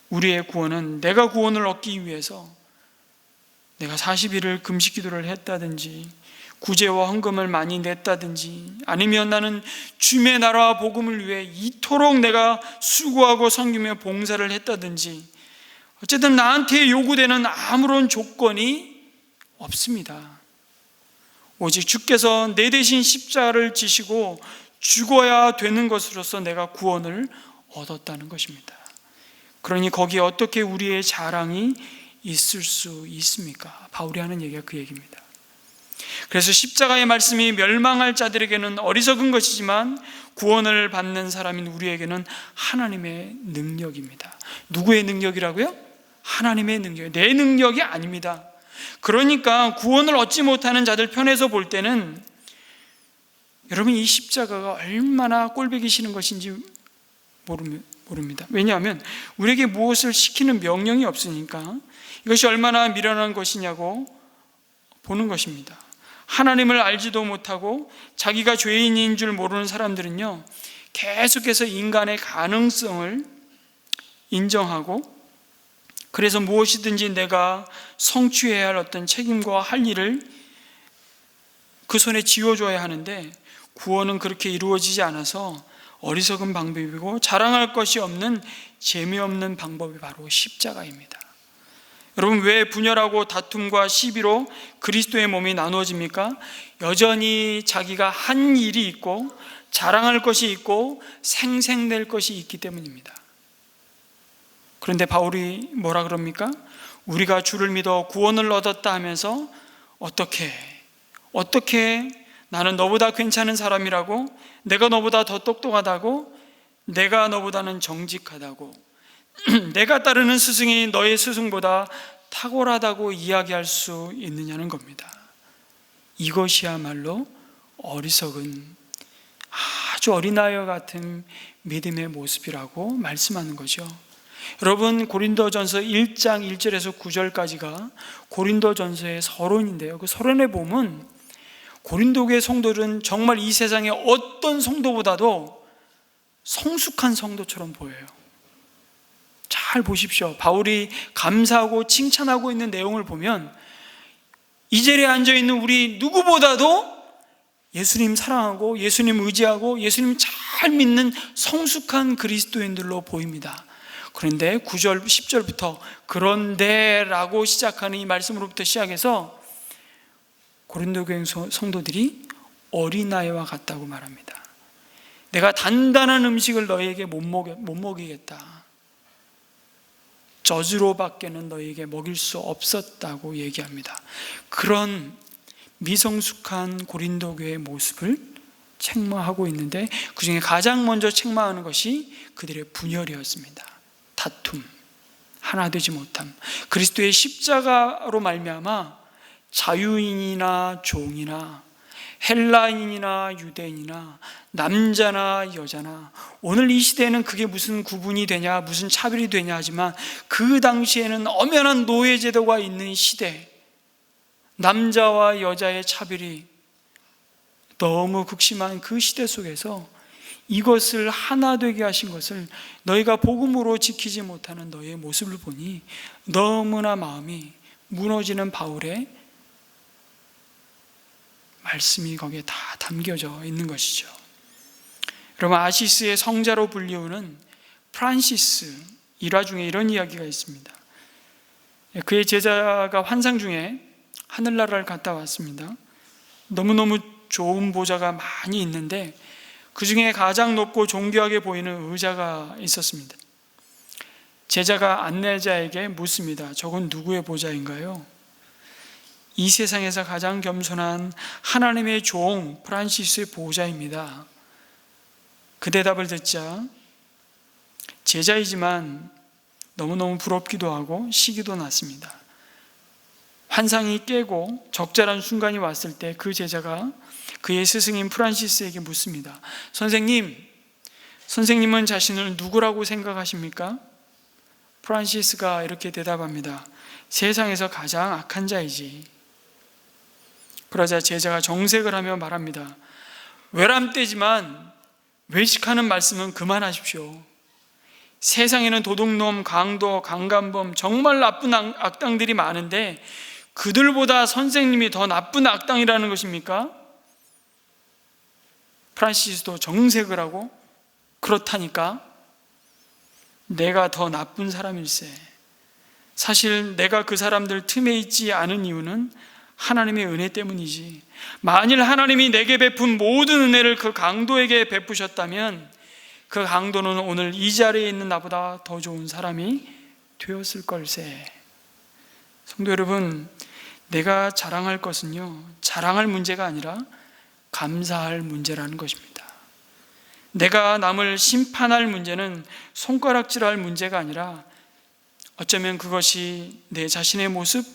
우리의 구원은 내가 구원을 얻기 위해서 내가 40일을 금식 기도를 했다든지 구제와 헌금을 많이 냈다든지 아니면 나는 주님의 나라와 복음을 위해 이토록 내가 수고하고 섬기며 봉사를 했다든지 어쨌든 나한테 요구되는 아무런 조건이 없습니다. 오직 주께서 내 대신 십자가를 지시고 죽어야 되는 것으로서 내가 구원을 얻었다는 것입니다. 그러니 거기에 어떻게 우리의 자랑이 있을 수 있습니까? 바울이 하는 얘기가 그 얘기입니다. 그래서 십자가의 말씀이 멸망할 자들에게는 어리석은 것이지만 구원을 받는 사람인 우리에게는 하나님의 능력입니다. 누구의 능력이라고요? 하나님의 능력, 내 능력이 아닙니다. 그러니까 구원을 얻지 못하는 자들 편에서 볼 때는 여러분, 이 십자가가 얼마나 꼴보기 싫은 것인지 모릅니다. 왜냐하면 우리에게 무엇을 시키는 명령이 없으니까 이것이 얼마나 미련한 것이냐고 보는 것입니다. 하나님을 알지도 못하고 자기가 죄인인 줄 모르는 사람들은요, 계속해서 인간의 가능성을 인정하고, 그래서 무엇이든지 내가 성취해야 할 어떤 책임과 할 일을 그 손에 쥐어줘야 하는데, 구원은 그렇게 이루어지지 않아서 어리석은 방법이고 자랑할 것이 없는 재미없는 방법이 바로 십자가입니다. 여러분, 왜 분열하고 다툼과 시비로 그리스도의 몸이 나누어집니까? 여전히 자기가 한 일이 있고 자랑할 것이 있고 생색낼 것이 있기 때문입니다. 그런데 바울이 뭐라 그럽니까? 우리가 주를 믿어 구원을 얻었다 하면서 어떻게 나는 너보다 괜찮은 사람이라고, 내가 너보다 더 똑똑하다고, 내가 너보다는 정직하다고, 내가 따르는 스승이 너의 스승보다 탁월하다고 이야기할 수 있느냐는 겁니다. 이것이야말로 어리석은, 아주 어린아이와 같은 믿음의 모습이라고 말씀하는 거죠. 여러분, 고린도전서 1장 1절에서 9절까지가 고린도전서의 서론인데요, 그 서론에 보면 고린도교의 성도들은 정말 이 세상의 어떤 성도보다도 성숙한 성도처럼 보여요. 잘 보십시오. 바울이 감사하고 칭찬하고 있는 내용을 보면 이 자리에 앉아있는 우리 누구보다도 예수님 사랑하고 예수님 의지하고 예수님 잘 믿는 성숙한 그리스도인들로 보입니다. 그런데 9절, 10절부터 그런데 라고 시작하는 이 말씀으로부터 시작해서 고린도 교회 성도들이 어린아이와 같다고 말합니다. 내가 단단한 음식을 너희에게 못 먹이겠다. 젖으로 밖에는 너희에게 먹일 수 없었다고 얘기합니다. 그런 미성숙한 고린도 교회의 모습을 책망하고 있는데, 그 중에 가장 먼저 책망하는 것이 그들의 분열이었습니다. 다툼, 하나 되지 못함. 그리스도의 십자가로 말미암아 자유인이나 종이나 헬라인이나 유대인이나 남자나 여자나, 오늘 이 시대에는 그게 무슨 구분이 되냐, 무슨 차별이 되냐 하지만 그 당시에는 엄연한 노예제도가 있는 시대, 남자와 여자의 차별이 너무 극심한 그 시대 속에서 이것을 하나 되게 하신 것을 너희가 복음으로 지키지 못하는 너희의 모습을 보니 너무나 마음이 무너지는 바울의 말씀이 거기에 다 담겨져 있는 것이죠. 여러분, 아시스의 성자로 불리우는 프란시스 일화 중에 이런 이야기가 있습니다. 그의 제자가 환상 중에 하늘나라를 갔다 왔습니다. 너무너무 좋은 보좌가 많이 있는데 그 중에 가장 높고 존귀하게 보이는 의자가 있었습니다. 제자가 안내자에게 묻습니다. 저건 누구의 보좌인가요? 이 세상에서 가장 겸손한 하나님의 종 프란시스의 보좌입니다. 그 대답을 듣자 제자이지만 너무너무 부럽기도 하고 시기도 났습니다. 환상이 깨고 적절한 순간이 왔을 때 그 제자가 그의 스승인 프란시스에게 묻습니다. 선생님은 자신을 누구라고 생각하십니까? 프란시스가 이렇게 대답합니다. 세상에서 가장 악한 자이지. 그러자 제자가 정색을 하며 말합니다. 외람되지만 외식하는 말씀은 그만하십시오. 세상에는 도둑놈, 강도, 강간범, 정말 나쁜 악당들이 많은데 그들보다 선생님이 더 나쁜 악당이라는 것입니까? 프란시스도 정색을 하고 그렇다니까 내가 더 나쁜 사람일세. 사실 내가 그 사람들 틈에 있지 않은 이유는 하나님의 은혜 때문이지, 만일 하나님이 내게 베푼 모든 은혜를 그 강도에게 베푸셨다면 그 강도는 오늘 이 자리에 있는 나보다 더 좋은 사람이 되었을 걸세. 성도 여러분, 내가 자랑할 것은요, 자랑할 문제가 아니라 감사할 문제라는 것입니다. 내가 남을 심판할 문제는 손가락질할 문제가 아니라 어쩌면 그것이 내 자신의 모습,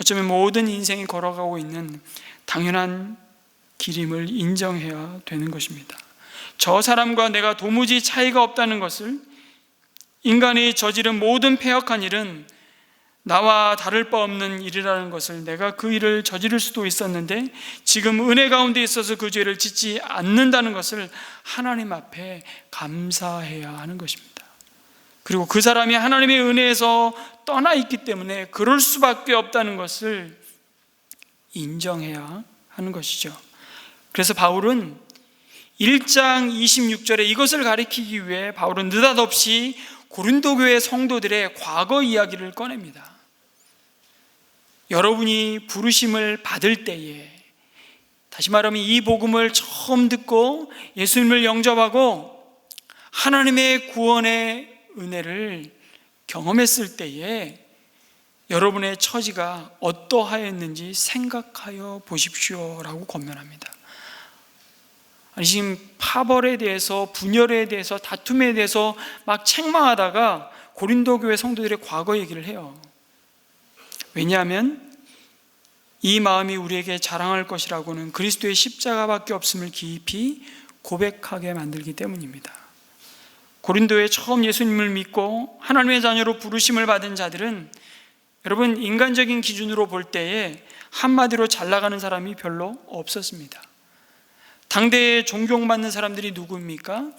어쩌면 모든 인생이 걸어가고 있는 당연한 길임을 인정해야 되는 것입니다. 저 사람과 내가 도무지 차이가 없다는 것을, 인간이 저지른 모든 패역한 일은 나와 다를 바 없는 일이라는 것을, 내가 그 일을 저지를 수도 있었는데 지금 은혜 가운데 있어서 그 죄를 짓지 않는다는 것을 하나님 앞에 감사해야 하는 것입니다. 그리고 그 사람이 하나님의 은혜에서 떠나 있기 때문에 그럴 수밖에 없다는 것을 인정해야 하는 것이죠. 그래서 바울은 1장 26절에 이것을 가리키기 위해 바울은 느닷없이 고린도 교회 성도들의 과거 이야기를 꺼냅니다. 여러분이 부르심을 받을 때에, 다시 말하면 이 복음을 처음 듣고 예수님을 영접하고 하나님의 구원의 은혜를 경험했을 때에 여러분의 처지가 어떠하였는지 생각하여 보십시오라고 권면합니다. 아니, 지금 파벌에 대해서, 분열에 대해서, 다툼에 대해서 막 책망하다가 고린도 교회 성도들의 과거 얘기를 해요. 왜냐하면 이 마음이 우리에게 자랑할 것이라고는 그리스도의 십자가밖에 없음을 깊이 고백하게 만들기 때문입니다. 고린도에 처음 예수님을 믿고 하나님의 자녀로 부르심을 받은 자들은, 여러분, 인간적인 기준으로 볼 때에 한마디로 잘 나가는 사람이 별로 없었습니다. 당대에 존경받는 사람들이 누구입니까?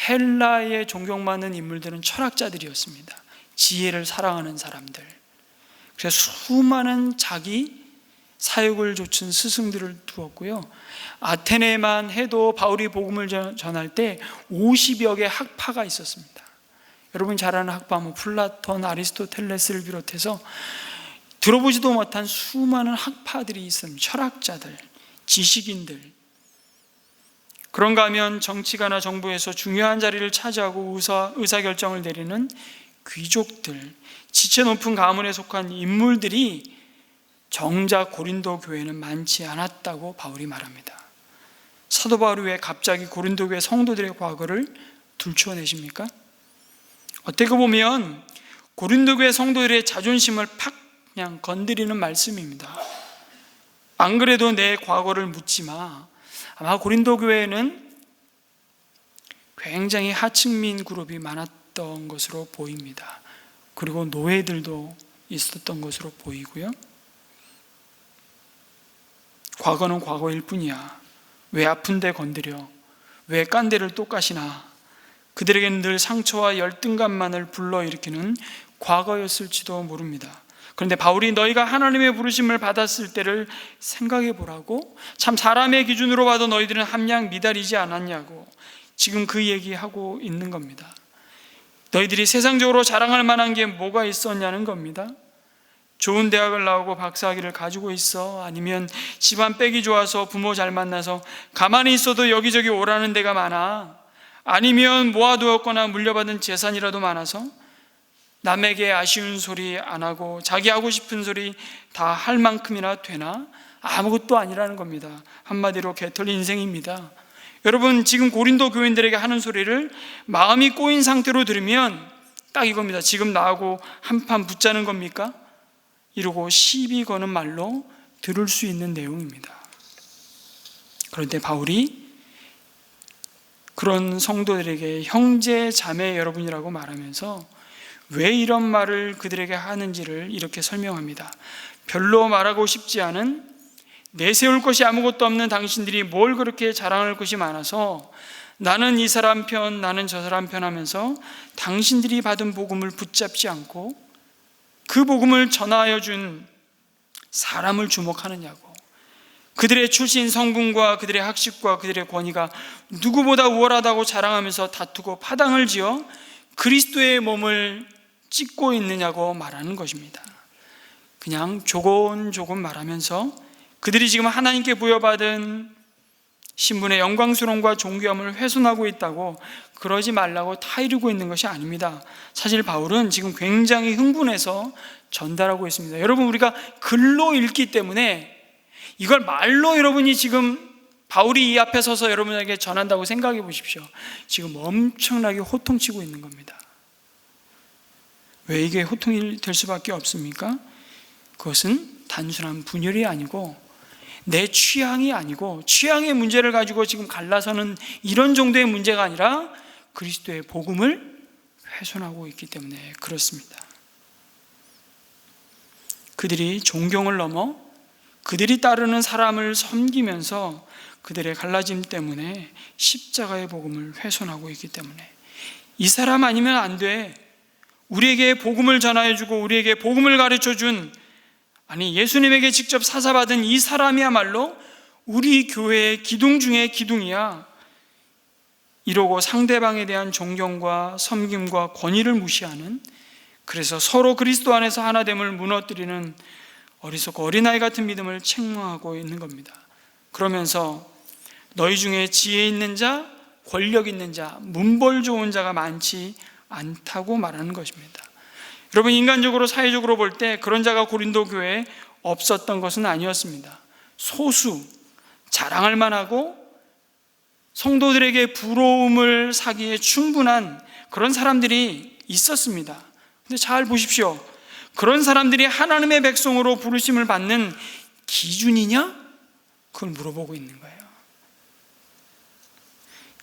헬라의 존경받는 인물들은 철학자들이었습니다. 지혜를 사랑하는 사람들. 그래서 수많은 자기 사역을 좇은 스승들을 두었고요, 아테네만 해도 바울이 복음을 전할 때 50여 개 학파가 있었습니다. 여러분 잘 아는 학파, 플라톤, 아리스토텔레스를 비롯해서 들어보지도 못한 수많은 학파들이 있습니다. 철학자들, 지식인들. 그런가 하면 정치가나 정부에서 중요한 자리를 차지하고 의사결정을 내리는 귀족들, 지체 높은 가문에 속한 인물들이 정작 고린도 교회는 많지 않았다고 바울이 말합니다. 사도 바울이 왜 갑자기 고린도 교회 성도들의 과거를 들춰내십니까? 어떻게 보면 고린도 교회 성도들의 자존심을 팍 그냥 건드리는 말씀입니다. 안 그래도 내 과거를 묻지 마. 아마 고린도 교회에는 굉장히 하층민 그룹이 많았던 것으로 보입니다. 그리고 노예들도 있었던 것으로 보이고요, 과거는 과거일 뿐이야. 왜 아픈데 건드려? 왜 깐데를 또 까시나? 그들에게는 늘 상처와 열등감만을 불러일으키는 과거였을지도 모릅니다. 그런데 바울이 너희가 하나님의 부르심을 받았을 때를 생각해 보라고, 참 사람의 기준으로 봐도 너희들은 함량 미달이지 않았냐고 지금 그 얘기하고 있는 겁니다. 너희들이 세상적으로 자랑할 만한 게 뭐가 있었냐는 겁니다. 좋은 대학을 나오고 박사학위를 가지고 있어? 아니면 집안 빽이 좋아서 부모 잘 만나서 가만히 있어도 여기저기 오라는 데가 많아? 아니면 모아두었거나 물려받은 재산이라도 많아서 남에게 아쉬운 소리 안 하고 자기 하고 싶은 소리 다 할 만큼이나 되나? 아무것도 아니라는 겁니다. 한마디로 개털 인생입니다. 여러분, 지금 고린도 교인들에게 하는 소리를 마음이 꼬인 상태로 들으면 딱 이겁니다. 지금 나하고 한판 붙자는 겁니까? 이러고 시비 거는 말로 들을 수 있는 내용입니다. 그런데 바울이 그런 성도들에게 형제 자매 여러분이라고 말하면서 왜 이런 말을 그들에게 하는지를 이렇게 설명합니다. 별로 말하고 싶지 않은, 내세울 것이 아무것도 없는 당신들이 뭘 그렇게 자랑할 것이 많아서 나는 이 사람 편, 나는 저 사람 편 하면서 당신들이 받은 복음을 붙잡지 않고 그 복음을 전하여 준 사람을 주목하느냐고. 그들의 출신 성분과 그들의 학식과 그들의 권위가 누구보다 우월하다고 자랑하면서 다투고 파당을 지어 그리스도의 몸을 찢고 있느냐고 말하는 것입니다. 그냥 조곤조곤 말하면서 그들이 지금 하나님께 부여받은 신분의 영광스러움과 존귀함을 훼손하고 있다고 그러지 말라고 타이르고 있는 것이 아닙니다. 사실 바울은 지금 굉장히 흥분해서 전달하고 있습니다. 여러분, 우리가 글로 읽기 때문에 이걸 말로 여러분이 지금 바울이 이 앞에 서서 여러분에게 전한다고 생각해 보십시오. 지금 엄청나게 호통치고 있는 겁니다. 왜 이게 호통이 될 수밖에 없습니까? 그것은 단순한 분열이 아니고 내 취향이 아니고 취향의 문제를 가지고 지금 갈라서는 이런 정도의 문제가 아니라 그리스도의 복음을 훼손하고 있기 때문에 그렇습니다. 그들이 존경을 넘어 그들이 따르는 사람을 섬기면서 그들의 갈라짐 때문에 십자가의 복음을 훼손하고 있기 때문에 이 사람 아니면 안 돼, 우리에게 복음을 전하여주고 우리에게 복음을 가르쳐준, 아니 예수님에게 직접 사사받은 이 사람이야말로 우리 교회의 기둥 중에 기둥이야, 이러고 상대방에 대한 존경과 섬김과 권위를 무시하는, 그래서 서로 그리스도 안에서 하나됨을 무너뜨리는 어리석고 어린아이 같은 믿음을 책망하고 있는 겁니다. 그러면서 너희 중에 지혜 있는 자, 권력 있는 자, 문벌 좋은 자가 많지 않다고 말하는 것입니다. 여러분, 인간적으로 사회적으로 볼 때 그런 자가 고린도 교회에 없었던 것은 아니었습니다. 소수, 자랑할 만하고 성도들에게 부러움을 사기에 충분한 그런 사람들이 있었습니다. 근데 잘 보십시오. 그런 사람들이 하나님의 백성으로 부르심을 받는 기준이냐? 그걸 물어보고 있는 거예요.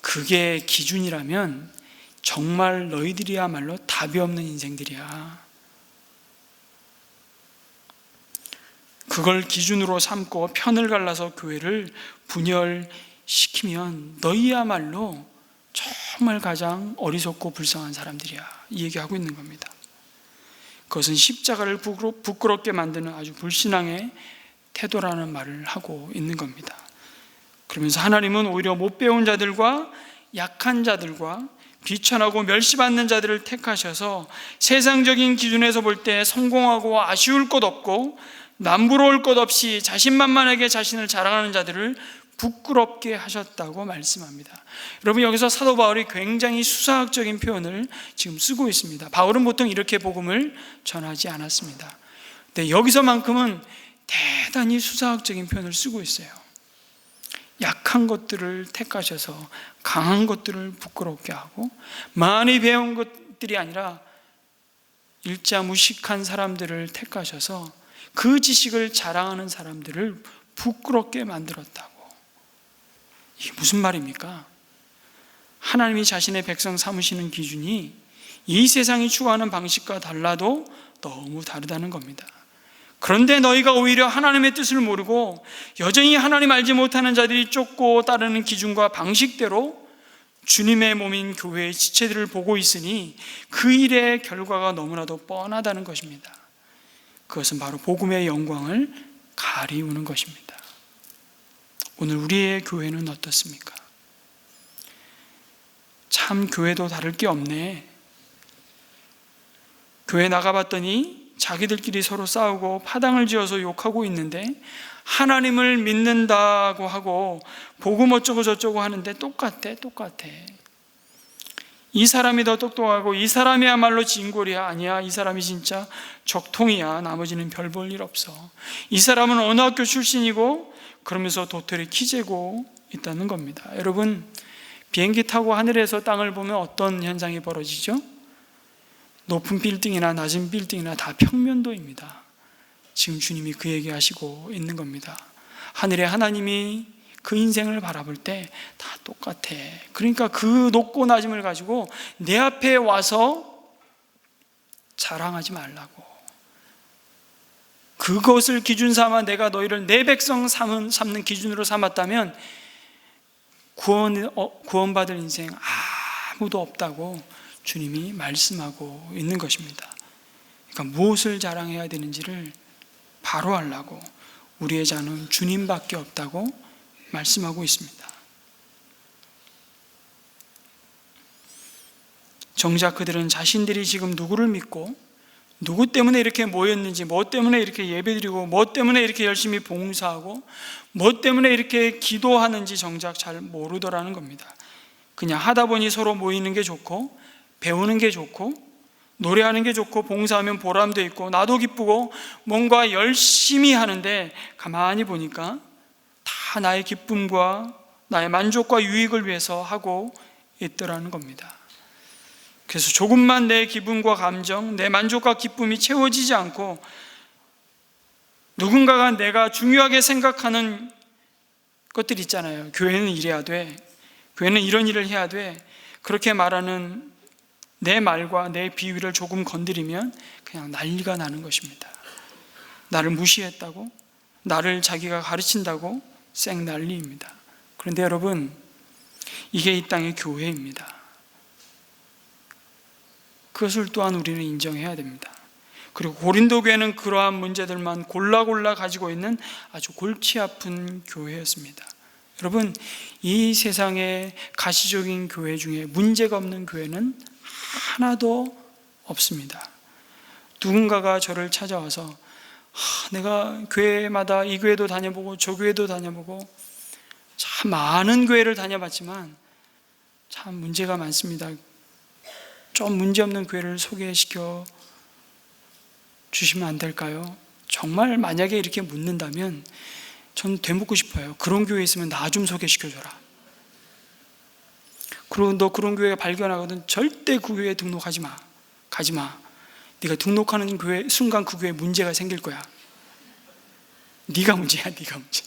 그게 기준이라면 정말 너희들이야말로 답이 없는 인생들이야. 그걸 기준으로 삼고 편을 갈라서 교회를 분열시키면 너희야말로 정말 가장 어리석고 불쌍한 사람들이야, 이 얘기하고 있는 겁니다. 그것은 십자가를 부끄럽게 만드는 아주 불신앙의 태도라는 말을 하고 있는 겁니다. 그러면서 하나님은 오히려 못 배운 자들과 약한 자들과 비천하고 멸시받는 자들을 택하셔서 세상적인 기준에서 볼 때 성공하고 아쉬울 것 없고 남부러울 것 없이 자신만만하게 자신을 자랑하는 자들을 부끄럽게 하셨다고 말씀합니다. 여러분, 여기서 사도 바울이 굉장히 수사학적인 표현을 지금 쓰고 있습니다. 바울은 보통 이렇게 복음을 전하지 않았습니다. 근데 여기서만큼은 대단히 수사학적인 표현을 쓰고 있어요. 약한 것들을 택하셔서 강한 것들을 부끄럽게 하고, 많이 배운 것들이 아니라 일자무식한 사람들을 택하셔서 그 지식을 자랑하는 사람들을 부끄럽게 만들었다고. 이게 무슨 말입니까? 하나님이 자신의 백성 삼으시는 기준이 이 세상이 추구하는 방식과 달라도 너무 다르다는 겁니다. 그런데 너희가 오히려 하나님의 뜻을 모르고 여전히 하나님 알지 못하는 자들이 쫓고 따르는 기준과 방식대로 주님의 몸인 교회의 지체들을 보고 있으니 그 일의 결과가 너무나도 뻔하다는 것입니다. 그것은 바로 복음의 영광을 가리우는 것입니다. 오늘 우리의 교회는 어떻습니까? 참 교회도 다를 게 없네. 교회 나가봤더니 자기들끼리 서로 싸우고 파당을 지어서 욕하고 있는데 하나님을 믿는다고 하고 복음 어쩌고 저쩌고 하는데 똑같아. 이 사람이 더 똑똑하고 이 사람이야말로 진골이야. 아니야, 이 사람이 진짜 적통이야. 나머지는 별 볼 일 없어. 이 사람은 어느 학교 출신이고 그러면서 도토리 키 재고 있다는 겁니다. 여러분, 비행기 타고 하늘에서 땅을 보면 어떤 현상이 벌어지죠? 높은 빌딩이나 낮은 빌딩이나 다 평면도입니다. 지금 주님이 그 얘기하시고 있는 겁니다. 하늘의 하나님이 그 인생을 바라볼 때 다 똑같아. 그러니까 그 높고 낮음을 가지고 내 앞에 와서 자랑하지 말라고. 그것을 기준 삼아 내가 너희를 내 백성 삼는 기준으로 삼았다면 구원받을 인생 아무도 없다고 주님이 말씀하고 있는 것입니다. 그러니까 무엇을 자랑해야 되는지를 바로 알라고, 우리의 자는 주님밖에 없다고 말씀하고 있습니다. 정작 그들은 자신들이 지금 누구를 믿고 누구 때문에 이렇게 모였는지, 뭐 때문에 이렇게 예배드리고, 뭐 때문에 이렇게 열심히 봉사하고, 뭐 때문에 이렇게 기도하는지 정작 잘 모르더라는 겁니다. 그냥 하다 보니 서로 모이는 게 좋고, 배우는 게 좋고, 노래하는 게 좋고, 봉사하면 보람도 있고, 나도 기쁘고, 뭔가 열심히 하는데 가만히 보니까 다 나의 기쁨과 나의 만족과 유익을 위해서 하고 있더라는 겁니다. 그래서 조금만 내 기분과 감정, 내 만족과 기쁨이 채워지지 않고 누군가가 내가 중요하게 생각하는 것들 있잖아요. 교회는 이래야 돼, 교회는 이런 일을 해야 돼, 그렇게 말하는 내 말과 내 비위를 조금 건드리면 그냥 난리가 나는 것입니다. 나를 무시했다고, 나를 자기가 가르친다고 생난리입니다. 그런데 여러분, 이게 이 땅의 교회입니다. 그것을 또한 우리는 인정해야 됩니다. 그리고 고린도 교회는 그러한 문제들만 골라골라 가지고 있는 아주 골치 아픈 교회였습니다. 여러분, 이 세상의 가시적인 교회 중에 문제가 없는 교회는 하나도 없습니다. 누군가가 저를 찾아와서 내가 교회마다 이 교회도 다녀보고 저 교회도 다녀보고 참 많은 교회를 다녀봤지만 참 문제가 많습니다. 좀 문제없는 교회를 소개시켜 주시면 안 될까요? 정말 만약에 이렇게 묻는다면 전 되묻고 싶어요. 그런 교회 있으면 나 좀 소개시켜줘라. 그리고 너 그런 교회 발견하거든 절대 그 교회에 등록하지 마. 가지 마. 네가 등록하는 교회 순간 그 교회에 문제가 생길 거야. 네가 문제야, 네가 문제.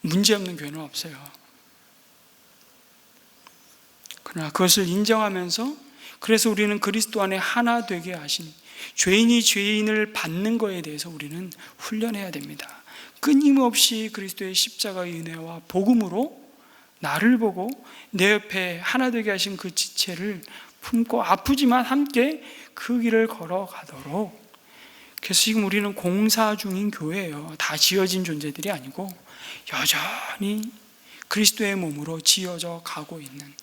문제없는 교회는 없어요. 그러나 그것을 인정하면서, 그래서 우리는 그리스도 안에 하나 되게 하신, 죄인이 죄인을 받는 것에 대해서 우리는 훈련해야 됩니다. 끊임없이 그리스도의 십자가의 은혜와 복음으로 나를 보고 내 옆에 하나 되게 하신 그 지체를 품고 아프지만 함께 그 길을 걸어가도록. 그래서 지금 우리는 공사 중인 교회예요. 다 지어진 존재들이 아니고 여전히 그리스도의 몸으로 지어져 가고 있는,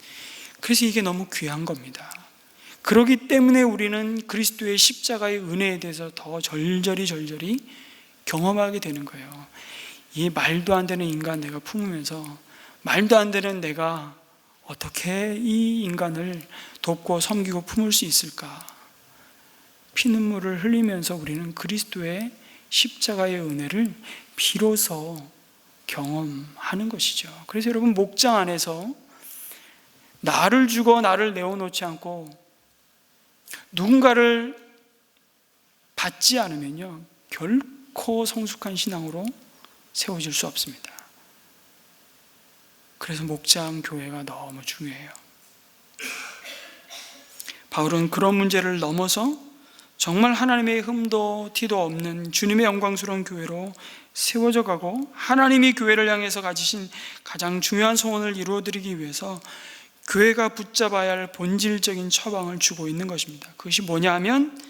그래서 이게 너무 귀한 겁니다. 그렇기 때문에 우리는 그리스도의 십자가의 은혜에 대해서 더 절절히 경험하게 되는 거예요. 이 말도 안 되는 인간 내가 품으면서 말도 안 되는 내가 어떻게 이 인간을 돕고 섬기고 품을 수 있을까? 피눈물을 흘리면서 우리는 그리스도의 십자가의 은혜를 비로소 경험하는 것이죠. 그래서 여러분, 목장 안에서 나를 주고 나를 내어놓지 않고 누군가를 받지 않으면요, 결코 성숙한 신앙으로 세워질 수 없습니다. 그래서 목장 교회가 너무 중요해요. 바울은 그런 문제를 넘어서 정말 하나님의 흠도 티도 없는 주님의 영광스러운 교회로 세워져 가고, 하나님이 교회를 향해서 가지신 가장 중요한 소원을 이루어드리기 위해서 교회가 붙잡아야 할 본질적인 처방을 주고 있는 것입니다. 그것이 뭐냐 하면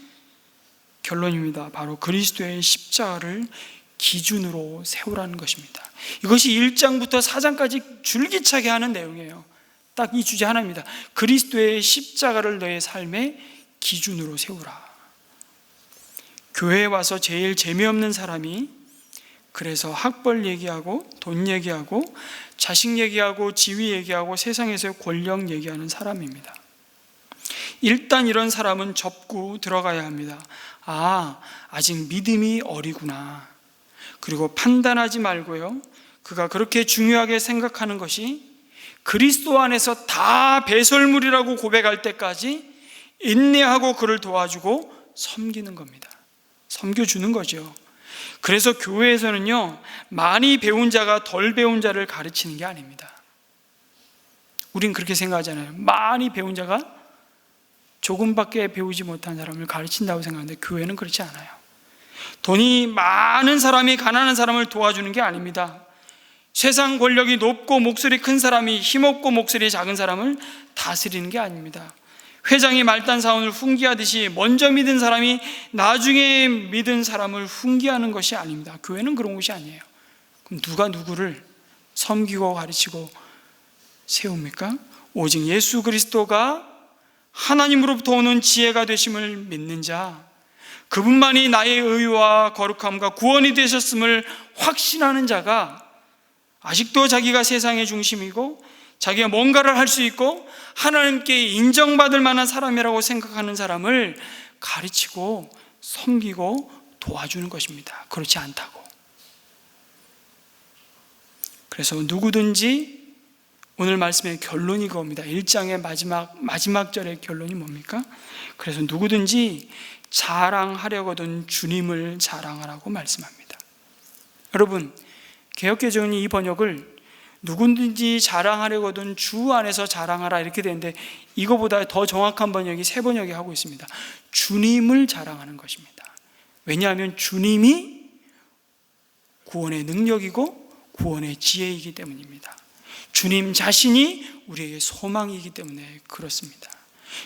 결론입니다. 바로 그리스도의 십자가를 기준으로 세우라는 것입니다. 이것이 1장부터 4장까지 줄기차게 하는 내용이에요. 딱 이 주제 하나입니다. 그리스도의 십자가를 너의 삶의 기준으로 세우라. 교회에 와서 제일 재미없는 사람이, 그래서 학벌 얘기하고 돈 얘기하고 자식 얘기하고 지위 얘기하고 세상에서의 권력 얘기하는 사람입니다. 일단 이런 사람은 접고 들어가야 합니다. 아직 믿음이 어리구나. 그리고 판단하지 말고요, 그가 그렇게 중요하게 생각하는 것이 그리스도 안에서 다 배설물이라고 고백할 때까지 인내하고 그를 도와주고 섬기는 겁니다. 섬겨주는 거죠. 그래서 교회에서는요, 많이 배운 자가 덜 배운 자를 가르치는 게 아닙니다. 우린 그렇게 생각하잖아요. 많이 배운 자가 조금밖에 배우지 못한 사람을 가르친다고 생각하는데 교회는 그렇지 않아요. 돈이 많은 사람이 가난한 사람을 도와주는 게 아닙니다. 세상 권력이 높고 목소리 큰 사람이 힘없고 목소리 작은 사람을 다스리는 게 아닙니다. 회장이 말단 사원을 훈계하듯이 먼저 믿은 사람이 나중에 믿은 사람을 훈계하는 것이 아닙니다. 교회는 그런 것이 아니에요. 그럼 누가 누구를 섬기고 가르치고 세웁니까? 오직 예수 그리스도가 하나님으로부터 오는 지혜가 되심을 믿는 자, 그분만이 나의 의와 거룩함과 구원이 되셨음을 확신하는 자가 아직도 자기가 세상의 중심이고 자기가 뭔가를 할 수 있고 하나님께 인정받을 만한 사람이라고 생각하는 사람을 가르치고 섬기고 도와주는 것입니다. 그렇지 않다고. 그래서 누구든지, 오늘 말씀의 결론이 그겁니다. 1장의 마지막 절의 결론이 뭡니까? 그래서 누구든지 자랑하려거든 주님을 자랑하라고 말씀합니다. 여러분, 개역개정은 이 번역을 누구든지 자랑하려거든 주 안에서 자랑하라 이렇게 되는데, 이거보다 더 정확한 번역이 새 번역이 하고 있습니다. 주님을 자랑하는 것입니다. 왜냐하면 주님이 구원의 능력이고 구원의 지혜이기 때문입니다. 주님 자신이 우리에게 소망이기 때문에 그렇습니다.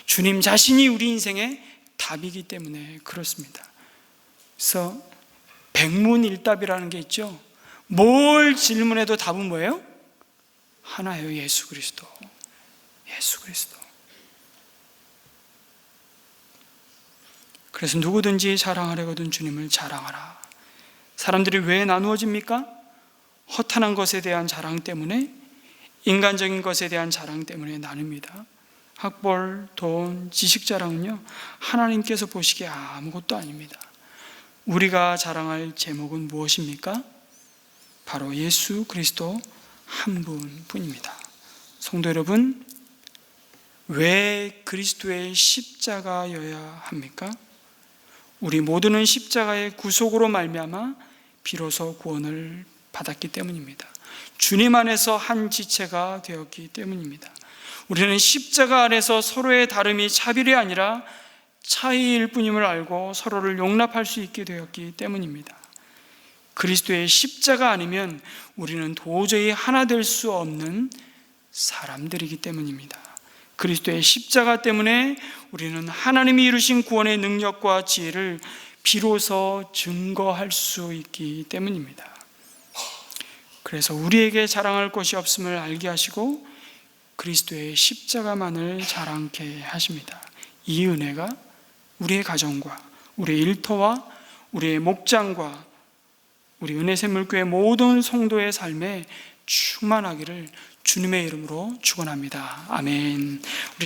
주님 자신이 우리 인생의 답이기 때문에 그렇습니다. 그래서 백문일답이라는 게 있죠. 뭘 질문해도 답은 뭐예요? 하나예요. 예수 그리스도. 예수 그리스도. 그래서 누구든지 자랑하려거든 주님을 자랑하라. 사람들이 왜 나누어집니까? 허탄한 것에 대한 자랑 때문에, 인간적인 것에 대한 자랑 때문에 나눕니다. 학벌, 돈, 지식 자랑은요, 하나님께서 보시기에 아무것도 아닙니다. 우리가 자랑할 제목은 무엇입니까? 바로 예수 그리스도 한 분뿐입니다. 성도 여러분, 왜 그리스도의 십자가여야 합니까? 우리 모두는 십자가의 구속으로 말미암아 비로소 구원을 받았기 때문입니다. 주님 안에서 한 지체가 되었기 때문입니다. 우리는 십자가 안에서 서로의 다름이 차별이 아니라 차이일 뿐임을 알고 서로를 용납할 수 있게 되었기 때문입니다. 그리스도의 십자가 아니면 우리는 도저히 하나 될 수 없는 사람들이기 때문입니다. 그리스도의 십자가 때문에 우리는 하나님이 이루신 구원의 능력과 지혜를 비로소 증거할 수 있기 때문입니다. 그래서 우리에게 자랑할 것이 없음을 알게 하시고 그리스도의 십자가만을 자랑케 하십니다. 이 은혜가 우리의 가정과 우리의 일터와 우리의 목장과 우리 은혜샘물교회 모든 성도의 삶에 충만하기를 주님의 이름으로 축원합니다. 아멘. 우리